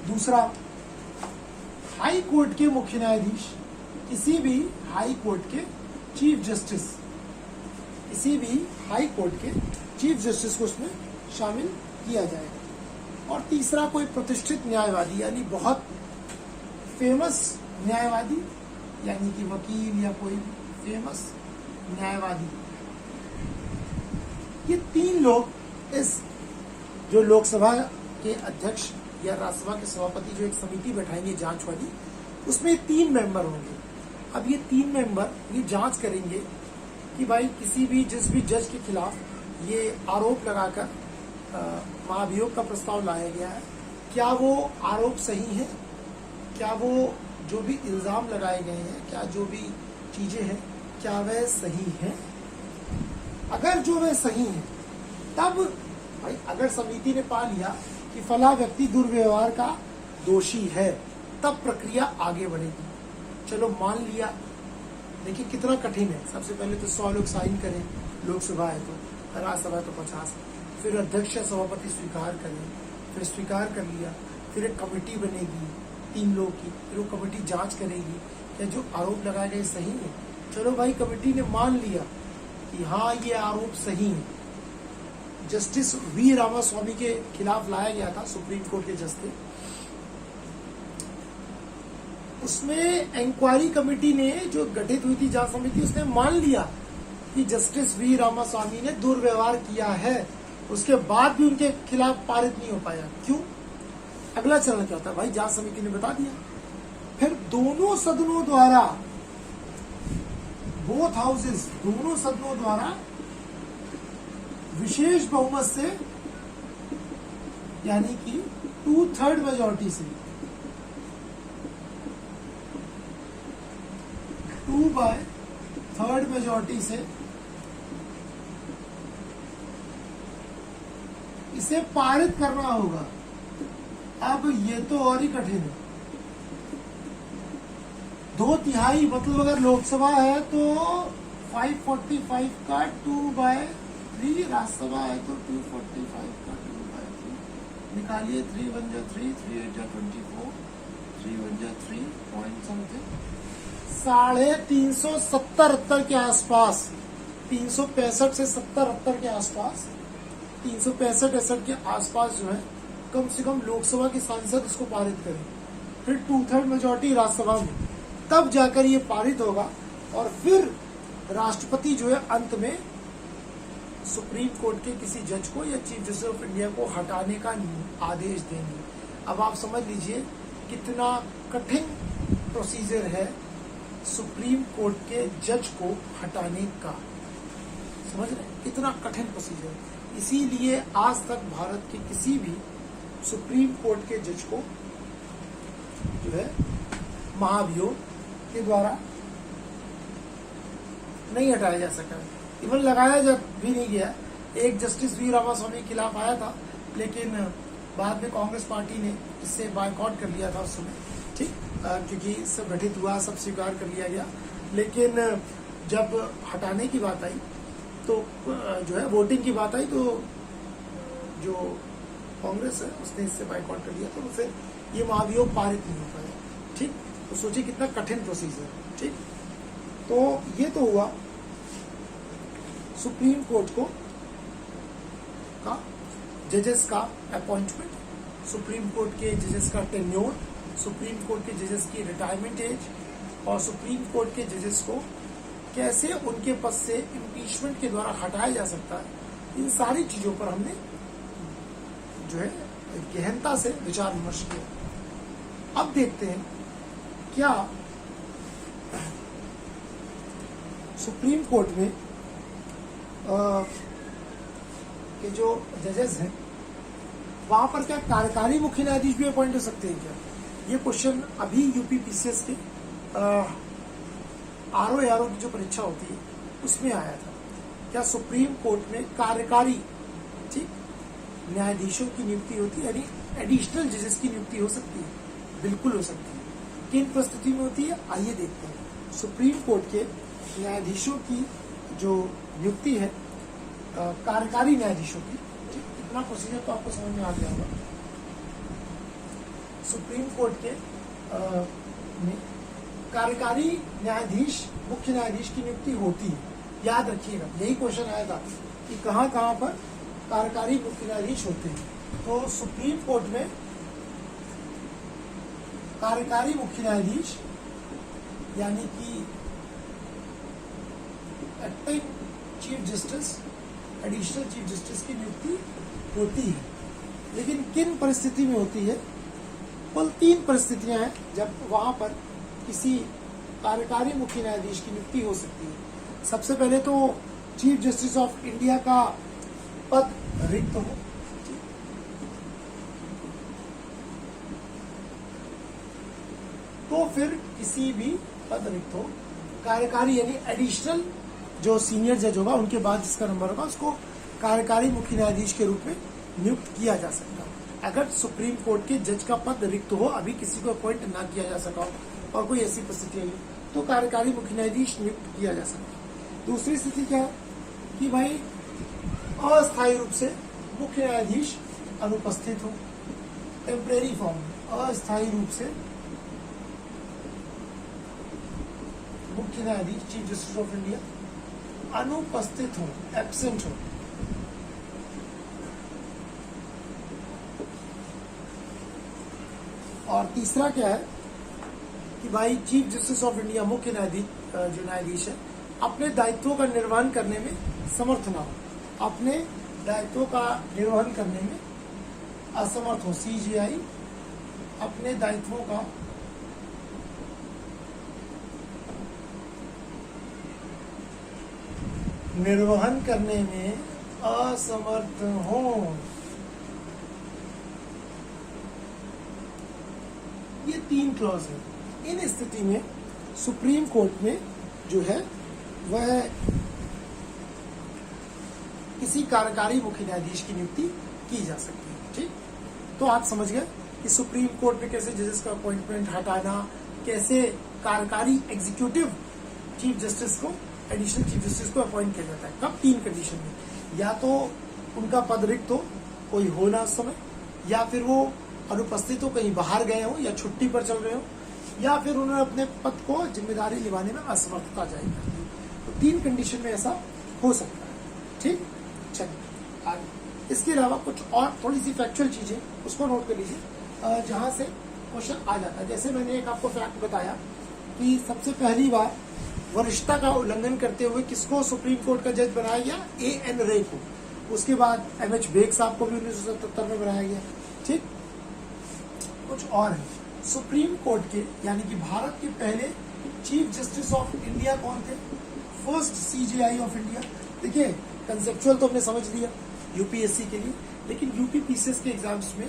S1: दूसरा, हाई कोर्ट के मुख्य न्यायाधीश, किसी भी हाई कोर्ट के चीफ जस्टिस, किसी भी हाई कोर्ट के चीफ जस्टिस को उसमें शामिल किया जाएगा। और तीसरा, कोई प्रतिष्ठित न्यायवादी, यानी बहुत फेमस न्यायवादी, यानी कि वकील या कोई फेमस न्यायवादी। ये 3 लोग इस जो लोकसभा के अध्यक्ष या राज्यसभा के सभापति जो एक समिति बैठाएंगे जांच वाली, उसमें 3 मेंबर होंगे। अब ये 3 मेंबर ये जांच करेंगे कि भाई किसी भी जिस भी जज के खिलाफ ये आरोप लगाकर महाभियोग का प्रस्ताव लाया गया है, क्या वो आरोप सही है, क्या वो जो भी इल्जाम लगाए गए हैं, क्या जो भी चीजें हैं, क्या वह सही है। अगर जो वह सही है, तब भाई अगर समिति ने पा लिया कि फला व्यक्ति दुर्व्यवहार का दोषी है, तब प्रक्रिया आगे बढ़ेगी। चलो मान लिया, देखिए कितना कठिन है। सबसे पहले तो 100 लोग साइन करें, लोकसभा है तो, राज्यसभा है तो 50, फिर अध्यक्ष सभापति स्वीकार करें, फिर स्वीकार कर लिया, फिर एक कमेटी बनेगी 3 लोग की, फिर वो कमेटी जांच करेगी क्या जो आरोप लगाए गए सही है। चलो भाई, कमेटी ने मान लिया कि हाँ ये आरोप सही है। जस्टिस वी रामास्वामी के खिलाफ लाया गया था, सुप्रीम कोर्ट के जज थे, उसमें इंक्वायरी कमेटी ने जो गठित हुई थी जांच समिति, उसने मान लिया कि जस्टिस वी रामास्वामी ने दुर्व्यवहार किया है। उसके बाद भी उनके खिलाफ पारित नहीं हो पाया। क्यों? अगला चरण क्या होता है भाई, जांच समिति ने बता दिया। फिर दोनों सदनों द्वारा, बोथ हाउसेस, दोनों सदनों द्वारा विशेष बहुमत से, यानी कि 2/3 मेजोरिटी से, 2/3 मेजोरिटी से इसे पारित करना होगा। अब ये तो और ही कठिन है। 2/3 मतलब अगर लोकसभा है तो 545 का 2/3, राज्यसभा है तो 245 का 2/3 निकालिए। 3 1 जा 3, 3 8 जा 24, 3 1 जा 3 पॉइंट समथिंग, 350 के आसपास, 365 से 70 के आसपास, 365 के आसपास जो है कम से कम लोकसभा के सांसद इसको पारित करें। फिर 2/3 मेजोरिटी राज्यसभा में, तब जाकर ये पारित होगा। और फिर राष्ट्रपति जो है अंत में सुप्रीम कोर्ट के किसी जज को या चीफ जस्टिस ऑफ इंडिया को हटाने का आदेश देंगे। अब आप समझ लीजिए कितना कठिन प्रोसीजर है सुप्रीम कोर्ट के जज को हटाने का। समझ रहे हैं कितना कठिन प्रोसीजर। इसीलिए आज तक भारत के किसी भी सुप्रीम कोर्ट के जज को जो है महाभियोग के द्वारा नहीं हटाया जा सका। इवन लगाया जा भी नहीं गया। एक जस्टिस वी रामास्वामी के खिलाफ आया था, लेकिन बाद में कांग्रेस पार्टी ने इससे बायकॉट कर लिया था उस समय, ठीक, क्योंकि सब गठित हुआ, सब स्वीकार कर लिया गया। लेकिन जब हटाने की बात आई तो जो है वोटिंग की बात आई तो जो कांग्रेस है उसने इससे बायकॉट कर लिया, तो फिर ये महाभियोग पारित नहीं हो पाया। ठीक, तो सोचिए कितना कठिन प्रोसीजर है। ठीक, तो ये तो हुआ सुप्रीम कोर्ट को का जजेस का अपॉइंटमेंट, सुप्रीम कोर्ट के जजेस का टेन्योर, सुप्रीम कोर्ट के जजेस की रिटायरमेंट एज, और सुप्रीम कोर्ट के जजेस को कैसे उनके पद से इम्पीचमेंट के द्वारा हटाया जा सकता है। इन सारी चीजों पर हमने जो है गहनता से विचार विमर्श किया। अब देखते हैं क्या सुप्रीम कोर्ट में के जो जजेस हैं वहां पर क्या कार्यकारी मुख्य न्यायाधीश भी अपॉइंट हो सकते हैं क्या? ये क्वेश्चन अभी यूपी पीसीएस के आरओ की जो परीक्षा होती है उसमें आया था। क्या सुप्रीम कोर्ट में कार्यकारी, ठीक, न्यायाधीशों की नियुक्ति होती है, यानी एडिशनल जजेस की नियुक्ति हो सकती है? बिल्कुल हो सकती है। किन परिस्थिति में होती है आइए देखते हैं। सुप्रीम कोर्ट के न्यायाधीशों की जो नियुक्ति है, कार्यकारी न्यायाधीशों की, इतना प्रोसीजर तो आपको समझ में आ गया होगा। सुप्रीम कोर्ट के में कार्यकारी न्यायाधीश, मुख्य न्यायाधीश की नियुक्ति होती है। याद रखिएगा, यही क्वेश्चन आएगा कि कहाँ कहाँ पर कार्यकारी मुख्य न्यायाधीश होते हैं। तो सुप्रीम कोर्ट में कार्यकारी मुख्य न्यायाधीश यानी कि acting chief justice, additional chief justice की नियुक्ति होती है। लेकिन किन परिस्थिति में होती है? कुल 3 परिस्थितियां हैं जब वहां पर किसी कार्यकारी मुख्य न्यायाधीश की नियुक्ति हो सकती है। सबसे पहले तो चीफ जस्टिस ऑफ इंडिया का पद रिक्त हो, तो फिर किसी भी पद रिक्त हो, कार्यकारी यानी एडिशनल जो सीनियर जज होगा उनके बाद जिसका नंबर होगा उसको कार्यकारी मुख्य न्यायाधीश के रूप में नियुक्त किया जा सकता है। अगर सुप्रीम कोर्ट के जज का पद रिक्त हो, अभी किसी को अपॉइंट ना किया जा सका हो और कोई ऐसी परिस्थिति आई तो कार्यकारी मुख्य न्यायाधीश नियुक्त किया जा सकता। दूसरी स्थिति क्या है कि भाई अस्थायी रूप से मुख्य न्यायाधीश अनुपस्थित हो, टेम्परेरी फॉर्म में अस्थायी रूप से मुख्य न्यायाधीश चीफ जस्टिस ऑफ इंडिया अनुपस्थित हो, एब्सेंट हो। और तीसरा क्या है कि भाई चीफ जस्टिस ऑफ इंडिया मुख्य न्यायाधीश जो न्यायाधीश है अपने दायित्वों का निर्वहन करने में समर्थ ना हो, अपने दायित्वों का निर्वहन करने में असमर्थ हो। CJI अपने दायित्वों का निर्वहन करने में असमर्थ हो। ये 3 क्लॉज है। इन स्थिति में सुप्रीम कोर्ट में जो है वह किसी कार्यकारी मुख्य न्यायाधीश की नियुक्ति की जा सकती है। ठीक, तो आप समझ गए कि सुप्रीम कोर्ट में कैसे जजेस का अपॉइंटमेंट हटाना, कैसे कार्यकारी एग्जीक्यूटिव चीफ जस्टिस को, एडिशनल चीफ जस्टिस को अपॉइंट किया जाता है। कब? 3 कंडीशन में, या तो उनका पद रिक्त हो, कोई हो ना उस समय, या फिर वो अनुपस्थित हो, कहीं बाहर गए हो या छुट्टी पर चल रहे हो, या फिर उन्होंने अपने पद को जिम्मेदारी निभाने में असमर्थता जाहिर कर दी। तो 3 कंडीशन में ऐसा हो सकता है। ठीक, चलिए आगे। इसके अलावा कुछ और थोड़ी सी फैक्चुअल चीजें उसको नोट कर लीजिए जहां से क्वेश्चन आ जाता है। जैसे मैंने एक आपको फैक्ट बताया कि सबसे पहली बार वरिष्ठता का उल्लंघन करते हुए किसको सुप्रीम कोर्ट का जज बनाया गया? A.N. रे को। उसके बाद M.H. बेग साहब को भी 1977 में बनाया गया। ठीक, कुछ और है। सुप्रीम कोर्ट के यानी कि भारत के पहले चीफ जस्टिस ऑफ इंडिया कौन थे? First CJI of India. देखिए कंसेप्चुअल तो हमने समझ लिया यूपीएससी के लिए, लेकिन यूपीपीसीएस के एग्जाम्स में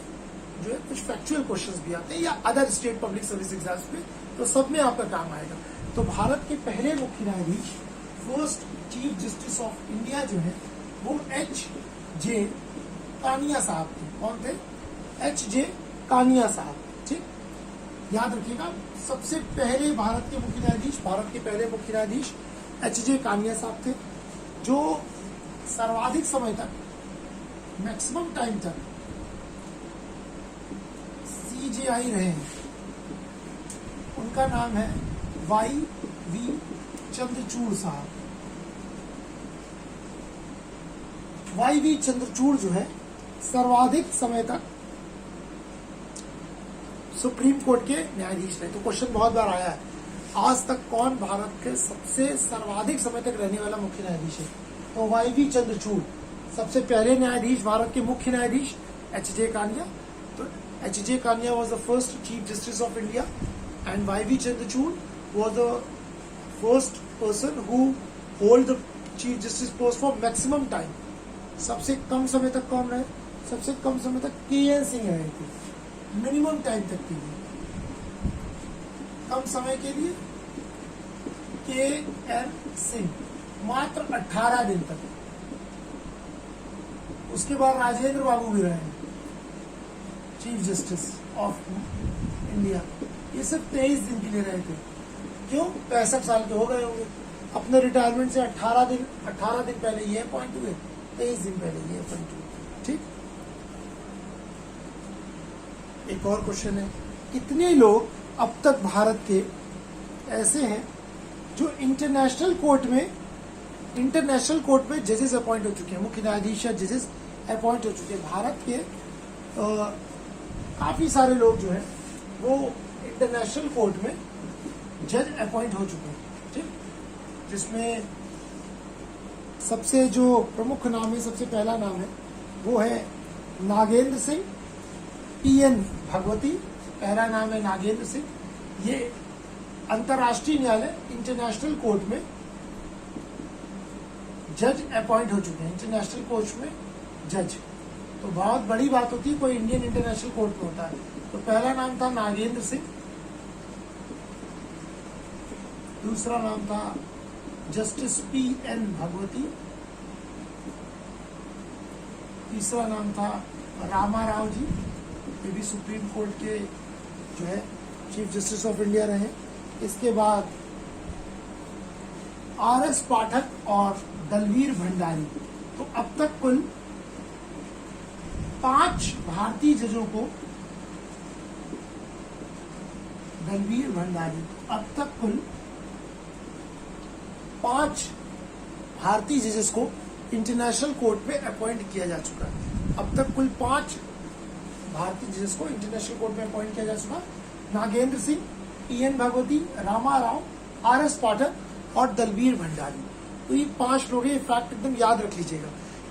S1: जो है कुछ फैक्चुअल क्वेश्चंस भी आते हैं या other state public service exams में, तो सब में आपका काम आएगा। तो भारत के पहले मुख्य न्यायाधीश first chief justice of India जो है वो H.J. कानिया साहब थे। कौन थे? H.J. कानिया साहब। ठीक, याद रखिएगा सबसे पहले भारत के मुख्य न्यायाधीश, भारत के पहले मुख्य न्यायाधीश H.J. कानिया साहब थे, जो सर्वाधिक समय तक, मैक्सिमम टाइम तक CJI रहे हैं। उनका नाम है Y.V. चंद्रचूड़ साहब। Y.V. चंद्रचूड़ जो है सर्वाधिक समय तक सुप्रीम कोर्ट के न्यायाधीश रहे। तो क्वेश्चन बहुत बार आया है, आज तक कौन भारत के सबसे सर्वाधिक समय तक रहने वाला मुख्य न्यायाधीश है? तो Y.V. चंद्रचूड़ सबसे पहले न्यायाधीश, भारत के मुख्य न्यायाधीश H.J. कानिया। तो H.J. Kania was the first chief justice of India and Y.V. Chandrachud was the first person who hold the chief justice post for maximum time। सबसे कम समय तक कौन रहे? सबसे कम समय तक K.N. सिंह रहे थे, मिनिमम टाइम तक के लिए। कम समय के लिए K.N. सिंह मात्र 18 दिन तक। उसके बाद राजेंद्र बाबू भी रहे चीफ जस्टिस ऑफ इंडिया, ये सब 23 दिन के लिए रहे थे। क्यों? 65 साल के हो गए होंगे। अपने रिटायरमेंट से 18 दिन पहले ये अपॉइंट हुए, 23 दिन पहले ये अपॉइंट हुए। ठीक, एक और क्वेश्चन है, कितने लोग अब तक भारत के ऐसे हैं जो इंटरनेशनल कोर्ट में जजेस अपॉइंट हो चुके हैं, मुख्य न्यायाधीश या जजेस अपॉइंट हो चुके हैं? भारत के काफी सारे लोग जो हैं वो इंटरनेशनल कोर्ट में जज अपॉइंट हो चुके हैं। ठीक, जिसमें सबसे जो प्रमुख नाम है, सबसे पहला नाम है वो है नागेंद्र सिंह, P.N. भगवती, पहला नाम है नागेंद्र सिंह। ये अंतर्राष्ट्रीय न्यायालय इंटरनेशनल कोर्ट में जज अपॉइंट हो चुके हैं, इंटरनेशनल कोर्ट में जज। तो बहुत बड़ी बात होती है कोई इंडियन इंटरनेशनल कोर्ट में होता है। तो पहला नाम था नागेंद्र सिंह, दूसरा नाम था जस्टिस P.N. भगवती, तीसरा नाम था रामा राव जी, ये भी सुप्रीम कोर्ट के जो है चीफ जस्टिस ऑफ इंडिया रहे। इसके बाद आर.एस. पाठक और दलवीर भंडारी। तो अब तक कुल 5 भारतीय जजों को, दलवीर भंडारी, अब तक कुल 5 भारतीय जजेस को इंटरनेशनल कोर्ट में अपॉइंट किया जा चुका है। अब तक कुल 5 भारतीय जजेस को इंटरनेशनल कोर्ट में अपॉइंट किया जा चुका। नागेंद्र सिंह, टी.एन. भागवती, रामा राव, आर.एस. पाठक और दलवीर भंडारी। तो ये 5 लोग हैं। फैक्ट एकदम याद रख लीजिएगा।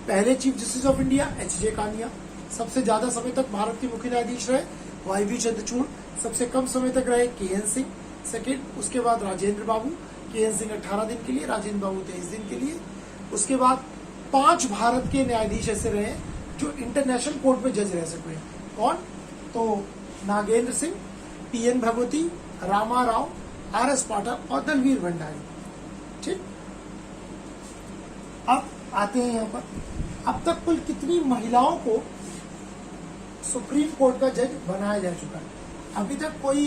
S1: पहले chief justice of India H J. Kania, सबसे ज्यादा समय तक भारत के मुख्य न्यायाधीश रहे वाई.वी. चंद्रचूड़, सबसे कम समय तक रहे के.एन. सिंह सेकेंड। उसके बाद राजेंद्र बाबू, के.एन. सिंह 18 दिन के लिए, राजेंद्र बाबू 23 दिन के लिए। उसके बाद 5 भारत के न्यायाधीश ऐसे रहे जो इंटरनेशनल कोर्ट में जज रह सके। कौन? तो नागेंद्र सिंह, टी.एन. भगवती, रामा राव, आर.एस. पाठक और दलवीर भंडारी। ठीक, अब आते हैं यहाँ पर, अब तक कुल कितनी महिलाओं को सुप्रीम कोर्ट का जज बनाया जा चुका है? अभी तक कोई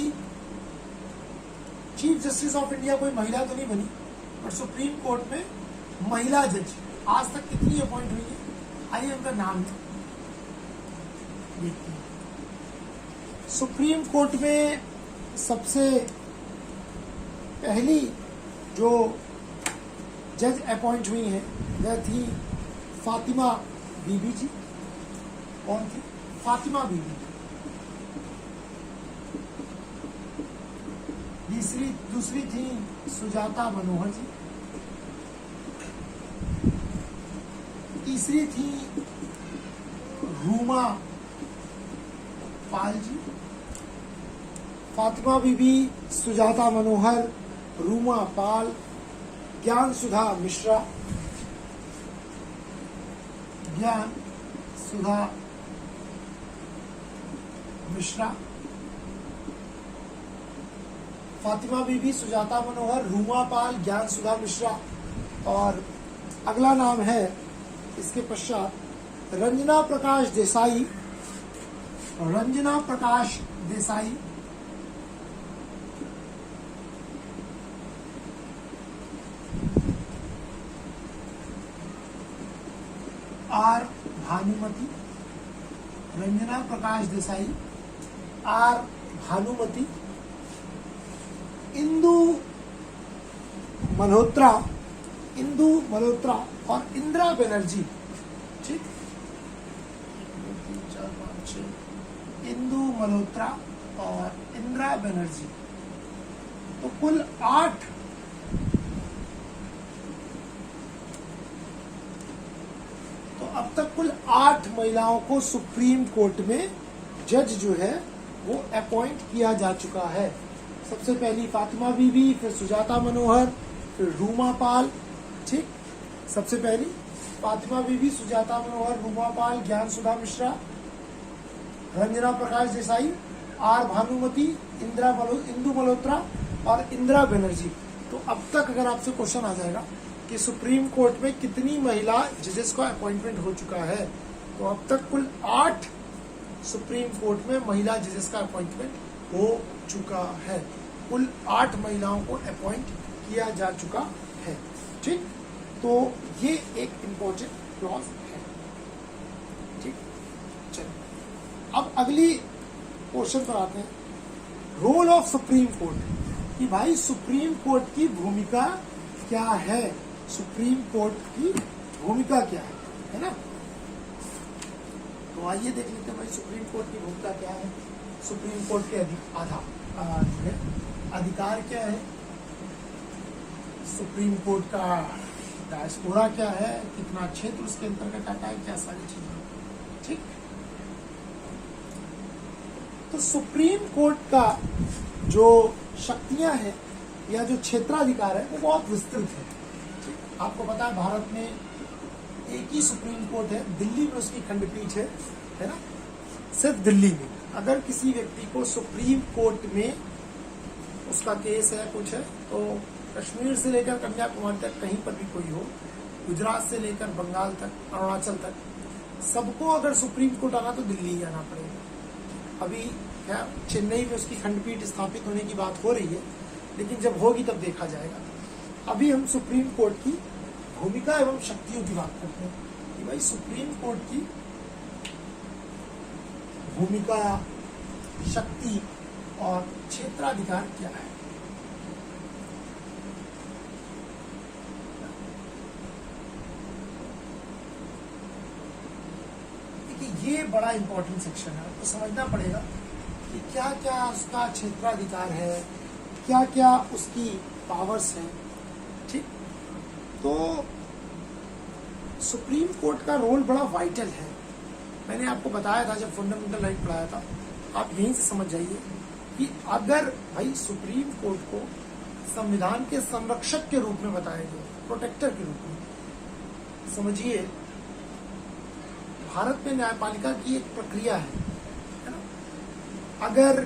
S1: चीफ जस्टिस ऑफ इंडिया कोई महिला तो नहीं बनी, पर सुप्रीम कोर्ट में महिला जज आज तक कितनी अपॉइंट हुई है? आइए उनका नाम देखते हैं। सुप्रीम कोर्ट में सबसे पहली जो जज अपॉइंट हुई हैं वह थी फातिमा बीबी जी। कौन थी? फातिमा बीबी। दूसरी थी सुजाता मनोहर जी। तीसरी थी रूमा पाल जी। फातिमा बीबी, सुजाता मनोहर, रूमा पाल, ज्ञान सुधा मिश्रा, ज्ञान सुधा मिश्रा। फातिमा बीबी, सुजाता मनोहर, रूमा पाल, ज्ञान सुधा मिश्रा। और अगला नाम है इसके पश्चात रंजना प्रकाश देसाई। रंजना प्रकाश देसाई, आर भानुमति। रंजना प्रकाश देसाई, आर भानुमति, इंदु मल्होत्रा और इंदिरा बनर्जी। ठीक, 2, 3, 4, 5, 6, इंदु मल्होत्रा और इंदिरा बनर्जी। तो कुल 8 तो अब तक कुल 8 महिलाओं को सुप्रीम कोर्ट में जज जो है वो अपॉइंट किया जा चुका है। सबसे पहली फातिमा बीबी, फिर सुजाता मनोहर, फिर रूमा पाल। ठीक, सबसे पहली फातिमा बीबी, सुजाता मनोहर, रूमा पाल, ज्ञान सुधा मिश्रा, रंजना प्रकाश देसाई, आर भानुमति, इंदु मल्होत्रा और इंदिरा बनर्जी। तो अब तक अगर आपसे क्वेश्चन आ जाएगा कि सुप्रीम कोर्ट में कितनी महिला जजेस का अपॉइंटमेंट हो चुका है, तो अब तक कुल 8 सुप्रीम कोर्ट में महिला जजेस का अपॉइंटमेंट हो चुका है। कुल 8 महिलाओं को अपॉइंट किया जा चुका है। ठीक, तो ये एक इम्पोर्टेंट क्लॉज है। ठीक, चलिए अब अगली क्वेश्चन पर आते हैं, रोल ऑफ सुप्रीम कोर्ट। कि भाई सुप्रीम कोर्ट की भूमिका क्या है? सुप्रीम कोर्ट की भूमिका क्या है ना? तो आइए देख लेते हैं भाई सुप्रीम कोर्ट की भूमिका क्या है। सुप्रीम कोर्ट के अधिकार क्या है? सुप्रीम कोर्ट का डायस्पोरा क्या है? कितना क्षेत्र उसके अंतर्गत आता है? क्या सारी चीजें। ठीक, तो सुप्रीम कोर्ट का जो शक्तियां हैं या जो क्षेत्राधिकार है वो बहुत विस्तृत है। ठीक? आपको पता है भारत में एक ही सुप्रीम कोर्ट है, दिल्ली में उसकी खंडपीठ है ना, सिर्फ दिल्ली में। अगर किसी व्यक्ति को सुप्रीम कोर्ट में उसका केस है, कुछ है, तो कश्मीर से लेकर कन्याकुमारी तक कहीं पर भी कोई हो, गुजरात से लेकर बंगाल तक, अरुणाचल तक, सबको अगर सुप्रीम कोर्ट आना तो दिल्ली ही आना पड़ेगा। अभी क्या चेन्नई में उसकी खंडपीठ स्थापित होने की बात हो रही है, लेकिन जब होगी तब देखा जाएगा। अभी हम सुप्रीम कोर्ट की भूमिका एवं शक्तियों की बात करते हैं कि भाई सुप्रीम कोर्ट की भूमिका, शक्ति और क्षेत्राधिकार क्या है। देखिए ये बड़ा इंपॉर्टेंट सेक्शन है, आपको समझना पड़ेगा कि क्या क्या उसका क्षेत्राधिकार है, क्या क्या उसकी पावर्स हैं। ठीक, तो सुप्रीम कोर्ट का रोल बड़ा वाइटल है। मैंने आपको बताया था जब फंडामेंटल राइट पढ़ाया था, आप यहीं से समझ जाइए कि अगर भाई सुप्रीम कोर्ट को संविधान के संरक्षक के रूप में बताया गया, प्रोटेक्टर के रूप में, समझिए भारत में न्यायपालिका की एक प्रक्रिया है ना। अगर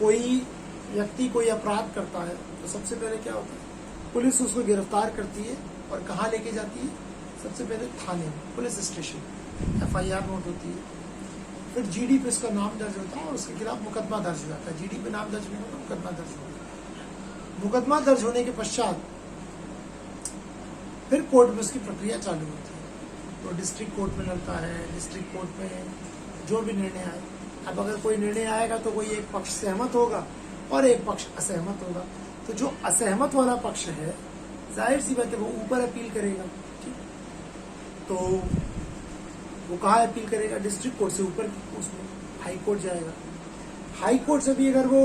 S1: कोई व्यक्ति कोई अपराध करता है तो सबसे पहले क्या होता है, पुलिस उसको गिरफ्तार करती है और कहाँ लेके जाती है, सबसे पहले थाने में, पुलिस स्टेशन, FIR नोट होती है, फिर GD पे उसका नाम दर्ज होता है और उसके खिलाफ मुकदमा दर्ज हो जाता है। GD पे नाम दर्ज नहीं होता, मुकदमा दर्ज होता है। मुकदमा दर्ज होने के पश्चात फिर कोर्ट में उसकी प्रक्रिया चालू होती है। तो डिस्ट्रिक्ट कोर्ट में लड़ता है, डिस्ट्रिक्ट कोर्ट में जो भी निर्णय आए, अब अगर कोई निर्णय आएगा तो कोई एक पक्ष सहमत होगा और एक पक्ष असहमत होगा। तो जो असहमत वाला पक्ष है, जाहिर सी बात है वो ऊपर अपील करेगा। ठीक, तो वो कहाँ अपील करेगा, डिस्ट्रिक्ट कोर्ट से ऊपर उसमें हाई कोर्ट जाएगा। हाई कोर्ट से भी अगर वो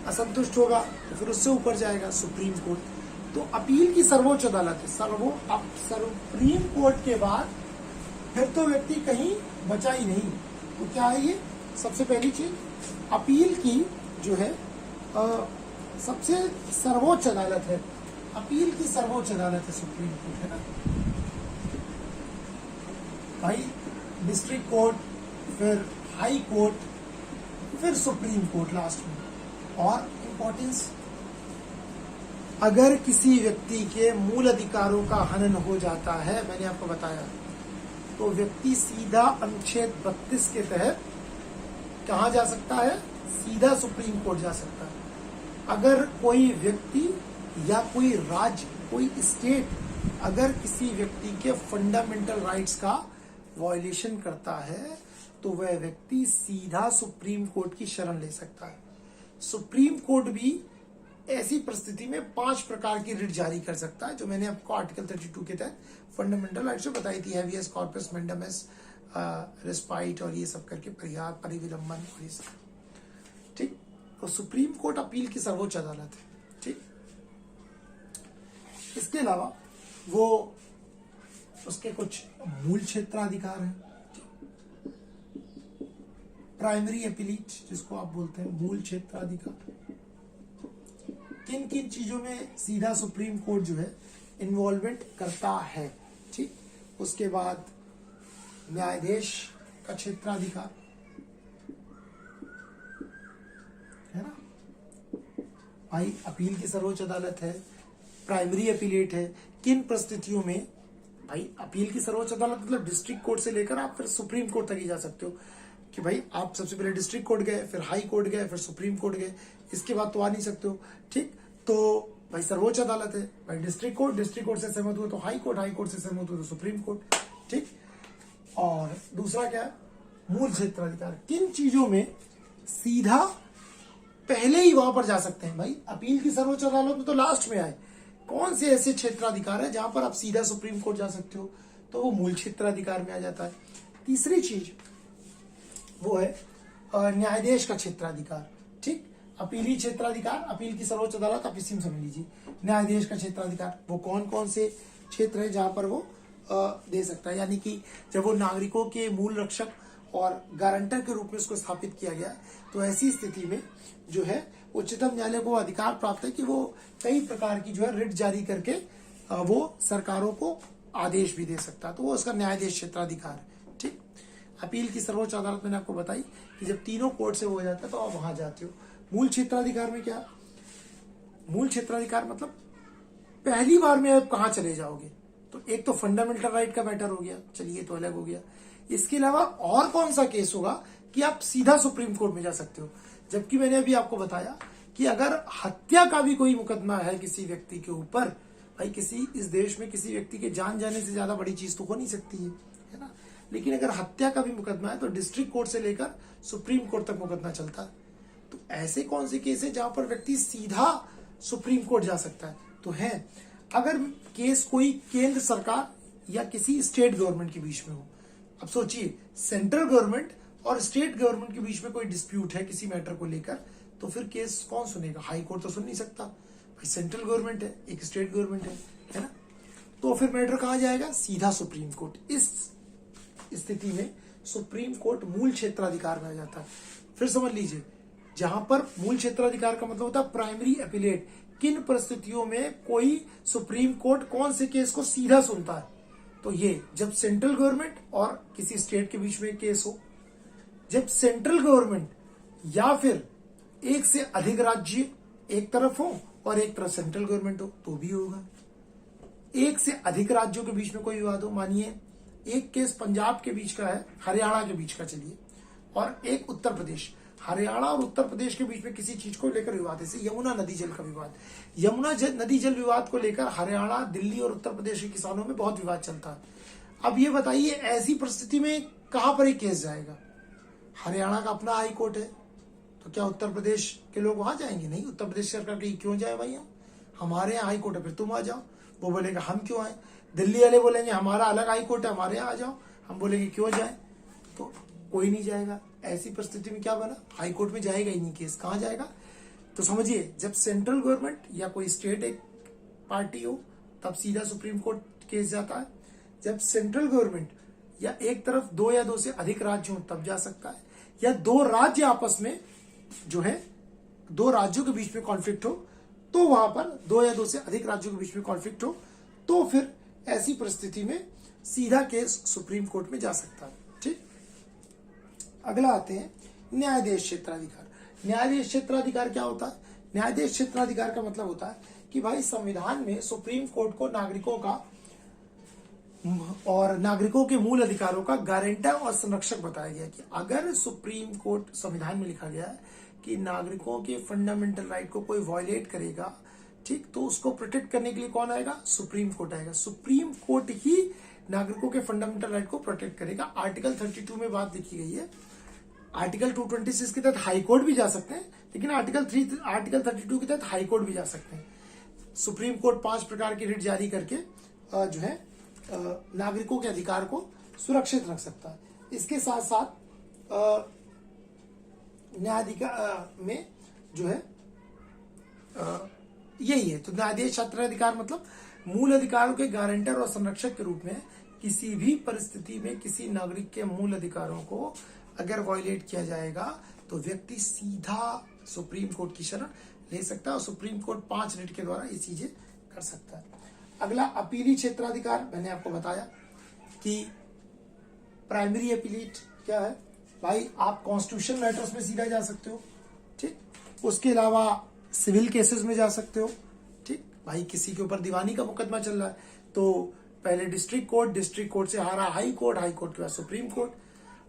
S1: असंतुष्ट होगा तो फिर उससे ऊपर जाएगा सुप्रीम कोर्ट। तो अपील की सर्वोच्च अदालत है। सुप्रीम कोर्ट के बाद फिर तो व्यक्ति कहीं बचा ही नहीं। तो क्या है ये, सबसे पहली चीज अपील की जो है सबसे सर्वोच्च अदालत है। अपील की सर्वोच्च अदालत है सुप्रीम कोर्ट, है ना भाई। डिस्ट्रिक्ट कोर्ट, फिर हाई कोर्ट, फिर सुप्रीम कोर्ट लास्ट में। और इम्पोर्टेंस, अगर किसी व्यक्ति के मूल अधिकारों का हनन हो जाता है, मैंने आपको बताया, तो व्यक्ति सीधा अनुच्छेद 32 के तहत कहाँ जा सकता है, सीधा सुप्रीम कोर्ट जा सकता है। अगर कोई व्यक्ति या कोई राज्य, कोई स्टेट अगर किसी व्यक्ति के फंडामेंटल राइट्स का वायलेशन करता है तो वह व्यक्ति सीधा सुप्रीम कोर्ट की शरण ले सकता है। सुप्रीम कोर्ट भी ऐसी परिस्थिति में 5 प्रकार की रिट जारी कर सकता है, जो मैंने आपको आर्टिकल 32 के तहत फंडामेंटल राइट्स में बताई थी। हैवियस कॉर्पस, मैंडेमस, रेस्पाइट और ये सब करके परिहार, परिविलंबन और ये सब। ठीक, तो सुप्रीम कोर्ट अपील की सर्वोच्च अदालत है। ठीक, इसके अलावा वो उसके कुछ मूल क्षेत्राधिकार हैं, प्राइमरी अपीलीट जिसको आप बोलते हैं, मूल क्षेत्राधिकार। किन किन चीजों में सीधा सुप्रीम कोर्ट जो है इन्वॉल्वमेंट करता है। ठीक, उसके बाद न्यायाधीश का क्षेत्राधिकार, है ना भाई। अपील की सर्वोच्च अदालत है, प्राइमरी अपीलेट है। किन परिस्थितियों में भाई अपील की सर्वोच्च अदालत, मतलब डिस्ट्रिक्ट कोर्ट से लेकर आप फिर सुप्रीम कोर्ट तक ही जा सकते हो कि भाई आप सबसे पहले डिस्ट्रिक्ट कोर्ट गए, फिर हाई कोर्ट गए, फिर सुप्रीम कोर्ट गए, इसके बाद तो आ नहीं सकते हो। ठीक, तो भाई सर्वोच्च अदालत है, भाई डिस्ट्रिक्ट कोर्ट से सहमत हुए तो हाई कोर्ट से सहमत हुए तो सुप्रीम कोर्ट। ठीक, और दूसरा क्या है, मूल क्षेत्राधिकार। किन चीजों में सीधा पहले ही वहां पर जा सकते हैं भाई, अपील की सर्वोच्च अदालत में तो लास्ट में आए। कौन से ऐसे क्षेत्राधिकार है जहां पर आप सीधा सुप्रीम कोर्ट जा सकते हो, तो वो मूल क्षेत्राधिकार में आ जाता है। तीसरी चीज वो है न्यायाधीश का क्षेत्राधिकार। ठीक, अपीली क्षेत्राधिकार, अपील की सर्वोच्च अदालत, आप इसी में समझ लीजिए। न्यायाधीश का क्षेत्राधिकार वो कौन कौन से क्षेत्र है जहां पर वो दे सकता है, यानी कि जब वो नागरिकों के मूल रक्षक और गारंटर के रूप में उसको स्थापित किया गया है, तो ऐसी स्थिति में जो है उच्चतम न्यायालय को अधिकार प्राप्त है कि वो कई प्रकार की जो है रिट जारी करके वो सरकारों को आदेश भी दे सकता है, तो वो उसका न्यायाधीश क्षेत्राधिकार है। ठीक, अपील की सर्वोच्च अदालत मैंने आपको बताई कि जब तीनों कोर्ट से हो जाता है तो आप वहां जाते हो। मूल क्षेत्राधिकार में क्या, मूल क्षेत्राधिकार मतलब पहली बार में आप कहां चले जाओगे, तो एक तो फंडामेंटल राइट का मैटर हो गया, चलिए तो अलग हो गया। इसके अलावा और कौन सा केस होगा कि आप सीधा सुप्रीम कोर्ट में जा सकते हो। जबकि मैंने अभी आपको बताया कि अगर हत्या का भी कोई मुकदमा है किसी व्यक्ति के ऊपर, भाई किसी इस देश में किसी व्यक्ति के जान जाने से ज्यादा बड़ी चीज तो हो नहीं सकती है ना। लेकिन अगर हत्या का भी मुकदमा है तो डिस्ट्रिक्ट कोर्ट से लेकर सुप्रीम कोर्ट तक मुकदमा चलता है। तो ऐसे कौन से केस है जहां पर व्यक्ति सीधा सुप्रीम कोर्ट जा सकता है? तो है, अगर केस कोई केंद्र सरकार या किसी स्टेट गवर्नमेंट के बीच में हो। अब सोचिए, सेंट्रल गवर्नमेंट और स्टेट गवर्नमेंट के बीच में कोई डिस्प्यूट है किसी मैटर को लेकर, तो फिर केस कौन सुनेगा? हाई कोर्ट तो सुन नहीं सकता, भाई सेंट्रल गवर्नमेंट है, एक स्टेट गवर्नमेंट है ना। तो फिर मैटर कहां जाएगा? सीधा सुप्रीम कोर्ट। इस स्थिति में सुप्रीम कोर्ट मूल क्षेत्राधिकार में आ जाता है। फिर समझ लीजिए, जहां पर मूल क्षेत्राधिकार का मतलब होता है प्राइमरी अपीलेट, किन परिस्थितियों में कोई सुप्रीम कोर्ट कौन से केस को सीधा सुनता है? तो ये जब सेंट्रल गवर्नमेंट और किसी स्टेट के बीच में केस हो, जब सेंट्रल गवर्नमेंट या फिर एक से अधिक राज्य एक तरफ हो और एक तरफ सेंट्रल गवर्नमेंट हो तो भी होगा। एक से अधिक राज्यों के बीच में कोई विवाद हो, मानिए एक केस पंजाब के बीच का है, हरियाणा के बीच का चलिए, और एक उत्तर प्रदेश, हरियाणा और उत्तर प्रदेश के बीच में किसी चीज को लेकर विवाद, जैसे यमुना नदी जल का विवाद। यमुना नदी जल विवाद को लेकर हरियाणा, दिल्ली और उत्तर प्रदेश के किसानों में बहुत विवाद चलता है। अब ये बताइए, ऐसी परिस्थिति में कहां पर एक केस जाएगा? हरियाणा का अपना हाई कोर्ट है, तो क्या उत्तर प्रदेश के लोग वहां जाएंगे? नहीं, उत्तर प्रदेश सरकार कहीं क्यों जाए भाई, हमारे यहाँ हाई कोर्ट है, फिर तुम आ जाओ। वो बोलेगा हम क्यों आए? दिल्ली वाले बोलेंगे हमारा अलग हाई कोर्ट है, हमारे यहाँ आ जाओ। हम बोलेंगे क्यों जाए? तो कोई नहीं जाएगा। ऐसी परिस्थिति में क्या बना? हाई कोर्ट में जाएगा ही नहीं केस, कहां जाएगा? तो समझिए, जब सेंट्रल गवर्नमेंट या कोई स्टेट एक पार्टी हो तब सीधा सुप्रीम कोर्ट केस जाता है। जब सेंट्रल गवर्नमेंट या एक तरफ दो या दो से अधिक राज्य हो तब जा सकता है, या दो राज्य आपस में जो है, दो राज्यों के बीच में कॉन्फ्लिक्ट हो तो वहां पर, दो या दो से अधिक राज्यों के बीच में कॉन्फ्लिक्ट हो तो फिर ऐसी परिस्थिति में सीधा केस सुप्रीम कोर्ट में जा सकता है। ठीक, अगला आते हैं न्यायाधीश क्षेत्राधिकार। न्यायाधीश क्षेत्राधिकार क्या होता है? न्यायाधीश क्षेत्राधिकार का मतलब होता है कि भाई संविधान में सुप्रीम कोर्ट को नागरिकों का और नागरिकों के मूल अधिकारों का गारंटर और संरक्षक बताया गया कि अगर सुप्रीम कोर्ट, संविधान में लिखा गया है कि नागरिकों के फंडामेंटल राइट को कोई वायलेट करेगा, ठीक, तो उसको प्रोटेक्ट करने के लिए कौन आएगा? सुप्रीम कोर्ट आएगा। सुप्रीम कोर्ट ही नागरिकों के फंडामेंटल राइट को प्रोटेक्ट करेगा। आर्टिकल 32 में बात लिखी गई है। आर्टिकल 226 के तहत हाई कोर्ट भी जा सकते हैं, लेकिन आर्टिकल 32 के तहत हाई कोर्ट भी जा सकते हैं। सुप्रीम कोर्ट 5 प्रकार की रिट जारी करके जो है नागरिकों के अधिकार को सुरक्षित रख सकता है। इसके साथ साथ न्यायाधिकार में जो है यही है। तो न्यायाधीश क्षेत्राधिकार मतलब मूल अधिकारों के गारंटर और संरक्षक के रूप में किसी भी परिस्थिति में किसी नागरिक के मूल अधिकारों को अगर वायलेट किया जाएगा तो व्यक्ति सीधा सुप्रीम कोर्ट की शरण ले सकता है और सुप्रीम कोर्ट 5 रिट के द्वारा ये चीजें कर सकता है। अगला अपीली क्षेत्राधिकार, मैंने आपको बताया कि प्राइमरी अपीलेट क्या है भाई, आप कॉन्स्टिट्यूशन मैटर्स में सीधा जा सकते हो, ठीक। उसके अलावा सिविल केसेस में जा सकते हो, ठीक। भाई किसी के ऊपर दीवानी का मुकदमा चल रहा है तो पहले डिस्ट्रिक्ट कोर्ट से हारा हाई कोर्ट के बाद सुप्रीम कोर्ट।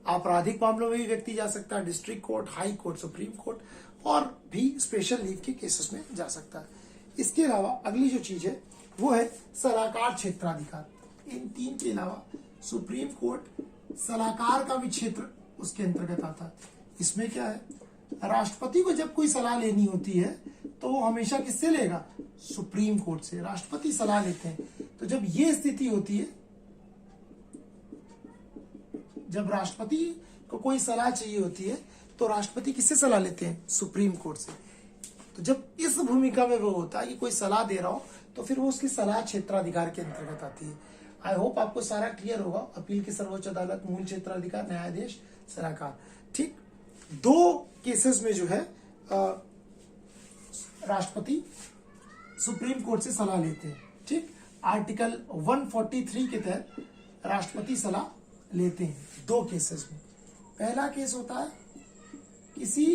S1: आपराधिक मामलों में भी व्यक्ति जा सकता है, district court, high court, supreme court, और भी स्पेशल लीव के केसेस में जा सकता है। इसके अलावा अगली जो चीज है वो है सलाहकार क्षेत्राधिकार। इन 3 के अलावा सुप्रीम कोर्ट सलाहकार का भी क्षेत्र उसके अंतर्गत आता है। इसमें क्या है, राष्ट्रपति को जब कोई सलाह लेनी होती है तो वो हमेशा किससे लेगा? सुप्रीम कोर्ट से। राष्ट्रपति सलाह लेते हैं। तो जब ये स्थिति होती है, जब राष्ट्रपति को कोई सलाह चाहिए होती है तो राष्ट्रपति किससे सलाह लेते हैं? सुप्रीम कोर्ट से। तो जब इस भूमिका में वो होता है कि कोई सलाह दे रहा हो तो फिर वो उसकी सलाह क्षेत्राधिकार के अंतर्गत आती है। आई होप आपको सारा क्लियर होगा। अपील की सर्वोच्च अदालत, मूल क्षेत्राधिकार, न्यायाधीश, सलाहकार, ठीक। 2 केसेस में जो है राष्ट्रपति सुप्रीम कोर्ट से सलाह लेते हैं, ठीक। आर्टिकल 143 के तहत राष्ट्रपति सलाह लेते हैं 2 केसेस में। पहला केस होता है किसी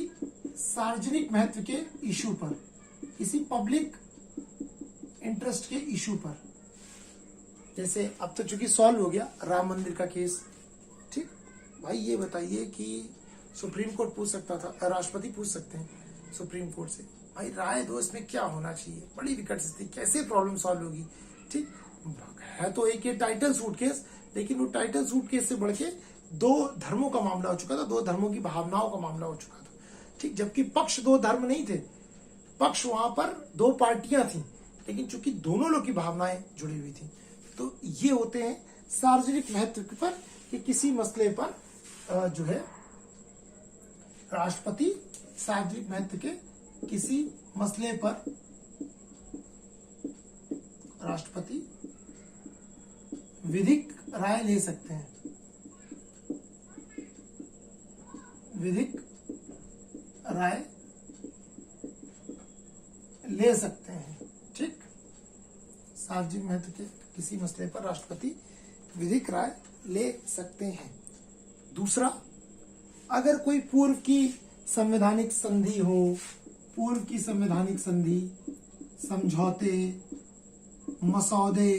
S1: सार्वजनिक महत्व के इशू पर, किसी पब्लिक इंटरेस्ट के इशू पर। जैसे अब तो चूंकि सॉल्व हो गया राम मंदिर का केस, ठीक। भाई ये बताइए कि सुप्रीम कोर्ट पूछ सकता था, राष्ट्रपति पूछ सकते हैं सुप्रीम कोर्ट से, भाई राय दो इसमें क्या होना चाहिए, बड़ी विकट स्थिति, कैसे प्रॉब्लम सॉल्व होगी। ठीक है, तो एक ये टाइटल सूट केस, लेकिन वो टाइटल सूट केस से बढ़ के दो धर्मों का मामला हो चुका था, दो धर्मों की भावनाओं का मामला हो चुका था। ठीक, जबकि पक्ष दो धर्म नहीं थे, पक्ष वहां पर दो पार्टियां थी, लेकिन चूंकि दोनों लोग की भावनाएं जुड़ी हुई थी। तो ये होते हैं सार्वजनिक महत्व पर कि किसी मसले पर जो है राष्ट्रपति सार्वजनिक महत्व के किसी मसले पर राष्ट्रपति विधिक राय ले सकते हैं, विधिक राय ले सकते हैं। ठीक, सार्वजनिक महत्व के किसी मसले पर राष्ट्रपति विधिक राय ले सकते हैं। दूसरा, अगर कोई पूर्व की संवैधानिक संधि हो, पूर्व की संवैधानिक संधि, समझौते, मसौदे,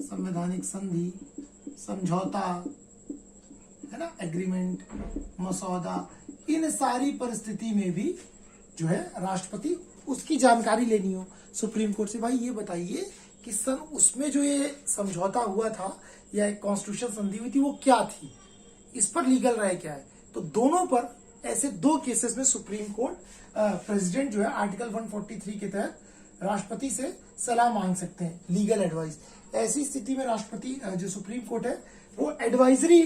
S1: संवैधानिक संधि, समझौता है ना, एग्रीमेंट, मसौदा, इन सारी परिस्थिति में भी जो है राष्ट्रपति उसकी जानकारी लेनी हो सुप्रीम कोर्ट से, भाई ये बताइए कि सन उसमें जो ये समझौता हुआ था या एक कॉन्स्टिट्यूशन संधि हुई थी वो क्या थी, इस पर लीगल राय क्या है। तो दोनों पर ऐसे दो केसेस में सुप्रीम कोर्ट प्रेसिडेंट जो है आर्टिकल 143 के तहत राष्ट्रपति से सलाह मांग सकते हैं, लीगल एडवाइस। ऐसी स्थिति में राष्ट्रपति जो सुप्रीम कोर्ट है वो एडवाइजरी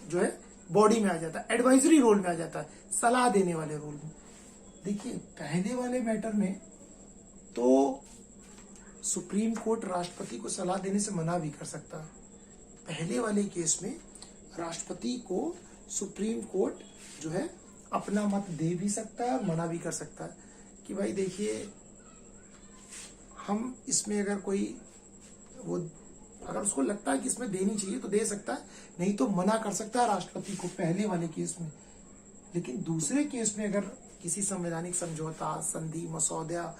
S1: जो है बॉडी में आ जाता है, एडवाइजरी रोल में आ जाता है, सलाह देने वाले रोल में। देखिए पहले वाले मैटर में तो सुप्रीम कोर्ट राष्ट्रपति को सलाह देने से मना भी कर सकता है। पहले वाले केस में राष्ट्रपति को सुप्रीम कोर्ट जो है अपना मत दे भी सकता है और मना भी कर सकता है कि भाई देखिए हम इसमें अगर कोई वो अगर उसको लगता है कि इसमें देनी चाहिए तो दे सकता है, नहीं तो मना कर सकता है राष्ट्रपति को, पहले वाले केस में। लेकिन दूसरे केस में अगर किसी संवैधानिक समझौता, संधि, मसौदा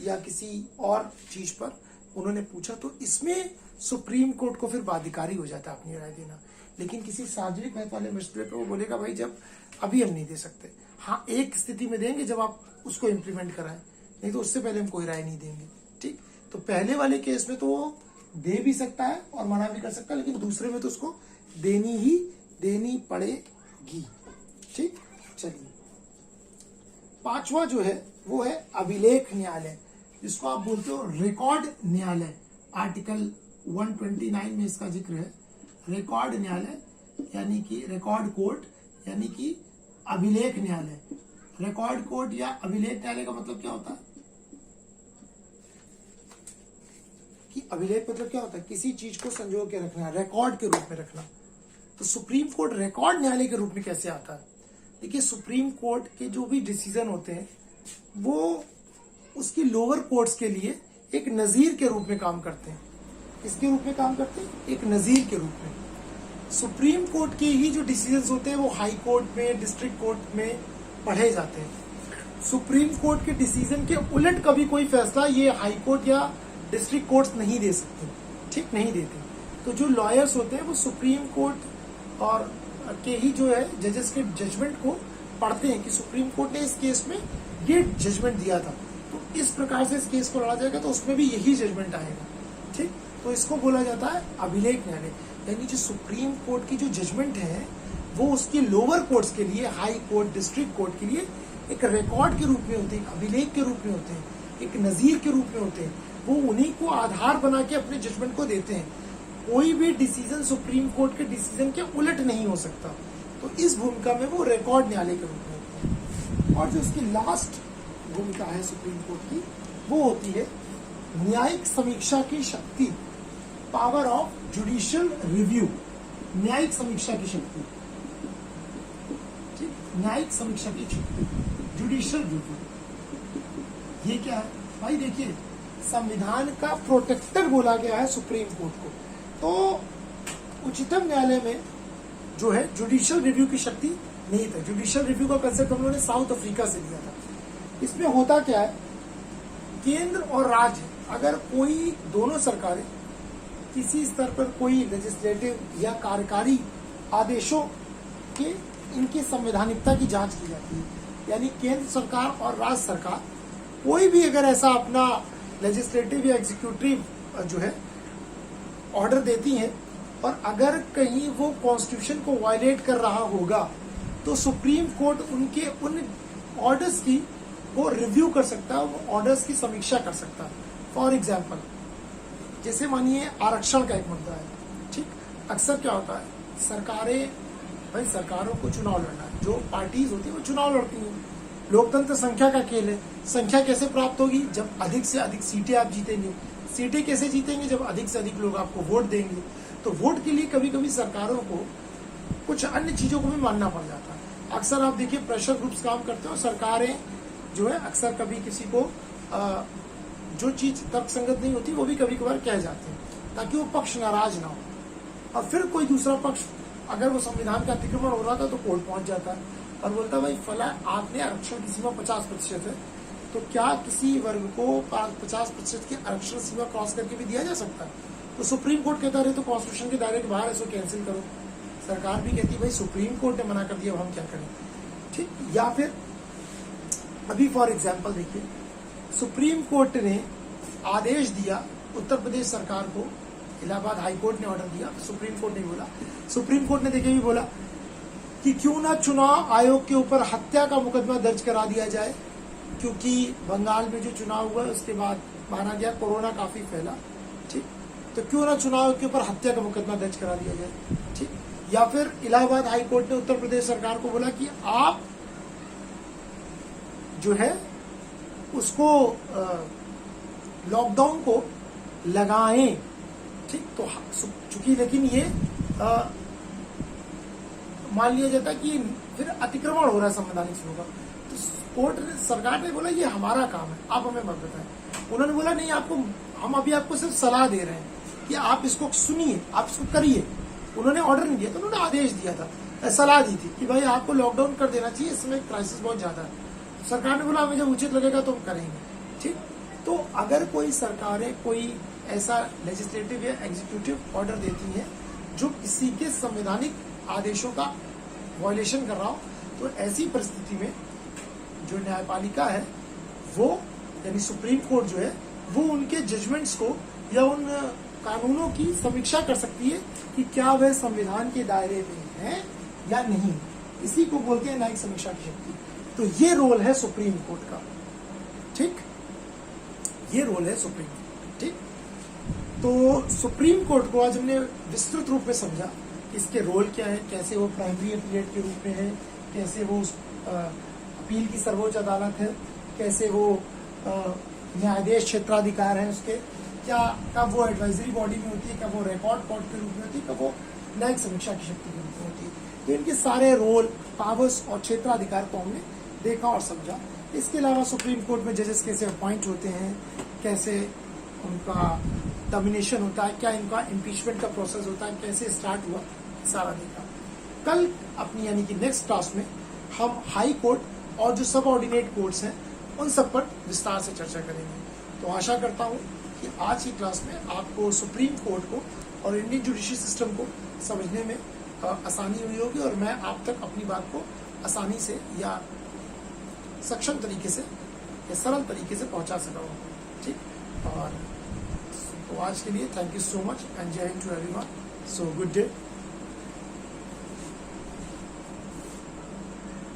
S1: या किसी और चीज पर उन्होंने पूछा तो इसमें सुप्रीम कोर्ट को फिर बाध्यकारी हो जाता है अपनी राय देना। लेकिन किसी सार्वजनिक महत्व वाले मसले पर वो बोलेगा भाई जब अभी हम नहीं दे सकते, हाँ एक स्थिति में देंगे जब आप उसको इम्प्लीमेंट कराएं, नहीं तो उससे पहले हम कोई राय नहीं देंगे। ठीक, तो पहले वाले केस में तो वो दे भी सकता है और मना भी कर सकता है, लेकिन दूसरे में तो उसको देनी पड़ेगी। ठीक, चलिए पांचवा जो है वो है अभिलेख न्यायालय, जिसको आप बोलते हो रिकॉर्ड न्यायालय। आर्टिकल 129 में इसका जिक्र है, रिकॉर्ड न्यायालय यानी कि रिकॉर्ड कोर्ट यानी कि अभिलेख न्यायालय। रिकॉर्ड कोर्ट या अभिलेख न्यायालय का मतलब क्या होता है कि अभिलेख मतलब क्या होता है, किसी चीज को संजो के रखना, रिकॉर्ड के रूप में रखना। तो सुप्रीम कोर्ट रिकॉर्ड न्यायालय के रूप में कैसे आता है? देखिए सुप्रीम कोर्ट के जो भी डिसीजन होते हैं वो उसकी लोअर कोर्ट्स के लिए एक नजीर के रूप में काम करते हैं। किसके रूप में काम करते हैं? एक नजीर के रूप में। सुप्रीम कोर्ट के ही जो डिसीजंस होते हैं वो हाई कोर्ट में, डिस्ट्रिक्ट कोर्ट में पढ़े जाते हैं। सुप्रीम कोर्ट के डिसीजन के उलट कभी कोई फैसला ये हाई कोर्ट या डिस्ट्रिक्ट कोर्ट्स नहीं दे सकते, ठीक नहीं देते। तो जो लॉयर्स होते हैं वो सुप्रीम कोर्ट और के ही जो है जजेस के जजमेंट को पढ़ते हैं कि सुप्रीम कोर्ट ने इस केस में ये जजमेंट दिया था, तो इस प्रकार से इस केस को लड़ा जाएगा तो उसमें भी यही जजमेंट आएगा। ठीक, तो इसको बोला जाता है अभिलेख न्यायालय। यानी जो सुप्रीम कोर्ट की जो जजमेंट है वो उसकी लोअर कोर्ट्स के लिए, हाई कोर्ट, डिस्ट्रिक्ट कोर्ट के लिए एक रिकॉर्ड के रूप में होते हैं, अभिलेख के रूप में होते हैं, एक नजीर के रूप में होते हैं। वो उन्हीं को आधार बना के अपने जजमेंट को देते हैं। कोई भी डिसीजन सुप्रीम कोर्ट के डिसीजन के उलट नहीं हो सकता। तो इस भूमिका में वो रिकॉर्ड न्यायालय के रूप में होता है। और जो उसकी लास्ट भूमिका है सुप्रीम कोर्ट की वो होती है न्यायिक समीक्षा की शक्ति, पावर ऑफ जुडिशियल रिव्यू। न्यायिक समीक्षा की शक्ति, ठीक, न्यायिक समीक्षा की शक्ति, जुडिशियल रिव्यू। ये क्या है भाई? देखिए संविधान का प्रोटेक्टर बोला गया है सुप्रीम कोर्ट को, तो उच्चतम न्यायालय में जो है जुडिशियल रिव्यू की शक्ति नहीं था। जुडिशियल रिव्यू का कंसेप्ट हम लोगों ने साउथ अफ्रीका से लिया था। इसमें होता क्या है, केंद्र और राज्य अगर कोई दोनों सरकारें किसी स्तर पर कोई लेजिस्लेटिव या कार्यकारी आदेशों के इनकी संवैधानिकता की जांच की जाती है। यानी केंद्र सरकार और राज्य सरकार कोई भी अगर ऐसा अपना लेजिस्लेटिव या एग्जीक्यूटिव जो है ऑर्डर देती हैं और अगर कहीं वो कॉन्स्टिट्यूशन को वायलेट कर रहा होगा तो सुप्रीम कोर्ट उनके उन ऑर्डर्स की वो रिव्यू कर सकता है, वो ऑर्डर्स की समीक्षा कर सकता है। फॉर एग्जाम्पल, जैसे मानिए आरक्षण का एक मुद्दा है, ठीक, अक्सर क्या होता है भाई सरकारों को चुनाव लड़ना है, जो पार्टीज होती है वो चुनाव लड़ती हैं, लोकतंत्र संख्या का खेल है। संख्या कैसे प्राप्त होगी? जब अधिक से अधिक सीटें आप जीतेंगे। सीटें कैसे जीतेंगे? जब अधिक से अधिक लोग आपको वोट देंगे। तो वोट के लिए कभी कभी सरकारों को कुछ अन्य चीजों को भी मानना पड़ जाता है। अक्सर आप देखिए प्रेशर ग्रुप्स काम करते हैं और सरकारें जो है अक्सर कभी किसी को जो चीज तर्कसंगत नहीं होती वो भी कभी कभार कह जाते हैं ताकि वो पक्ष नाराज ना हो। और फिर कोई दूसरा पक्ष अगर वो संविधान का अतिक्रमण हो रहा था तो कोर्ट पहुंच जाता है और बोलता है भाई फला आपने आरक्षण की सीमा 50% है, तो क्या किसी वर्ग को 50% की आरक्षण सीमा क्रॉस करके भी दिया जा सकता है? तो सुप्रीम कोर्ट कहता रहे तो कॉन्स्टिट्यूशन के दायरे के बाहर इसको कैंसिल करो। सरकार भी कहती है भाई सुप्रीम कोर्ट ने मना कर दिया, अब हम क्या करें, ठीक। या फिर अभी फॉर एग्जाम्पल देखिए, सुप्रीम कोर्ट ने आदेश दिया उत्तर प्रदेश सरकार को, इलाहाबाद हाई कोर्ट ने ऑर्डर दिया, सुप्रीम कोर्ट ने बोला, सुप्रीम कोर्ट ने देखिए भी बोला कि क्यों ना चुनाव आयोग के ऊपर हत्या का मुकदमा दर्ज करा दिया जाए, क्योंकि बंगाल में जो चुनाव हुआ उसके बाद माना गया कोरोना काफी फैला, ठीक, तो क्यों ना चुनाव के ऊपर हत्या का मुकदमा दर्ज करा दिया जाए, ठीक। या फिर इलाहाबाद हाई कोर्ट ने उत्तर प्रदेश सरकार को बोला कि आप जो है उसको लॉकडाउन को लगाएं, ठीक। तो चूंकि लेकिन ये मान लिया जाता कि फिर अतिक्रमण हो रहा है संवैधानिक सीमा का, तो कोर्ट ने सरकार ने बोला ये हमारा काम है, आप हमें मत बताएं। उन्होंने बोला नहीं, आपको हम अभी आपको सिर्फ सलाह दे रहे हैं कि आप इसको सुनिए, आप इसको करिए। उन्होंने ऑर्डर नहीं दिया, तो उन्होंने आदेश दिया था, सलाह दी थी कि भाई आपको लॉकडाउन कर देना चाहिए, इस समय क्राइसिस बहुत ज्यादा है। सरकार ने बोला हमें जब उचित लगेगा तो हम करेंगे, ठीक। तो अगर कोई सरकारें कोई ऐसा लेजिस्लेटिव या एग्जीक्यूटिव ऑर्डर देती हैं जो किसी के संवैधानिक आदेशों का वायलेशन कर रहा हो, तो ऐसी परिस्थिति में जो न्यायपालिका है वो यानी सुप्रीम कोर्ट जो है वो उनके जजमेंट्स को या उन कानूनों की समीक्षा कर सकती है कि क्या वह संविधान के दायरे में है या नहीं। इसी को बोलते हैं न्यायिक समीक्षा की शक्ति। तो ये रोल है सुप्रीम कोर्ट का, ठीक, ये रोल है सुप्रीम कोर्ट, ठीक। तो सुप्रीम कोर्ट को आज हमने विस्तृत रूप में समझा, इसके रोल क्या है, कैसे वो प्राइमरी अपीलेट के रूप में है, कैसे वो अपील की सर्वोच्च अदालत है, कैसे वो न्यायाधीश क्षेत्राधिकार है उसके, क्या कब वो एडवाइजरी बॉडी में होती है, कब वो रिकॉर्ड कोर्ट के रूप में होती है, कब वो न्यायिक समीक्षा की शक्ति के रूप में होती है। तो इनके सारे रोल, पावर्स और क्षेत्राधिकार को हमने देखा और समझा। इसके अलावा सुप्रीम कोर्ट में जजेस कैसे अपॉइंट होते हैं, कैसे उनका डोमिनेशन होता है, क्या इनका इम्पीचमेंट का प्रोसेस होता है, कैसे स्टार्ट हुआ, सारा देखा। कल अपनी यानी कि नेक्स्ट क्लास में हम हाई कोर्ट और जो सब ऑर्डिनेट कोर्ट्स हैं उन सब पर विस्तार से चर्चा करेंगे। तो आशा करता हूँ कि आज की क्लास में आपको सुप्रीम कोर्ट को और इंडियन जुडिशरी सिस्टम को समझने में आसानी हुई होगी और मैं आप तक अपनी बात को आसानी से या सक्षम तरीके से या सरल तरीके से पहुंचा सका हूँ, ठीक। और तो आज के लिए thank you so much and जय Hind to everyone. So good day.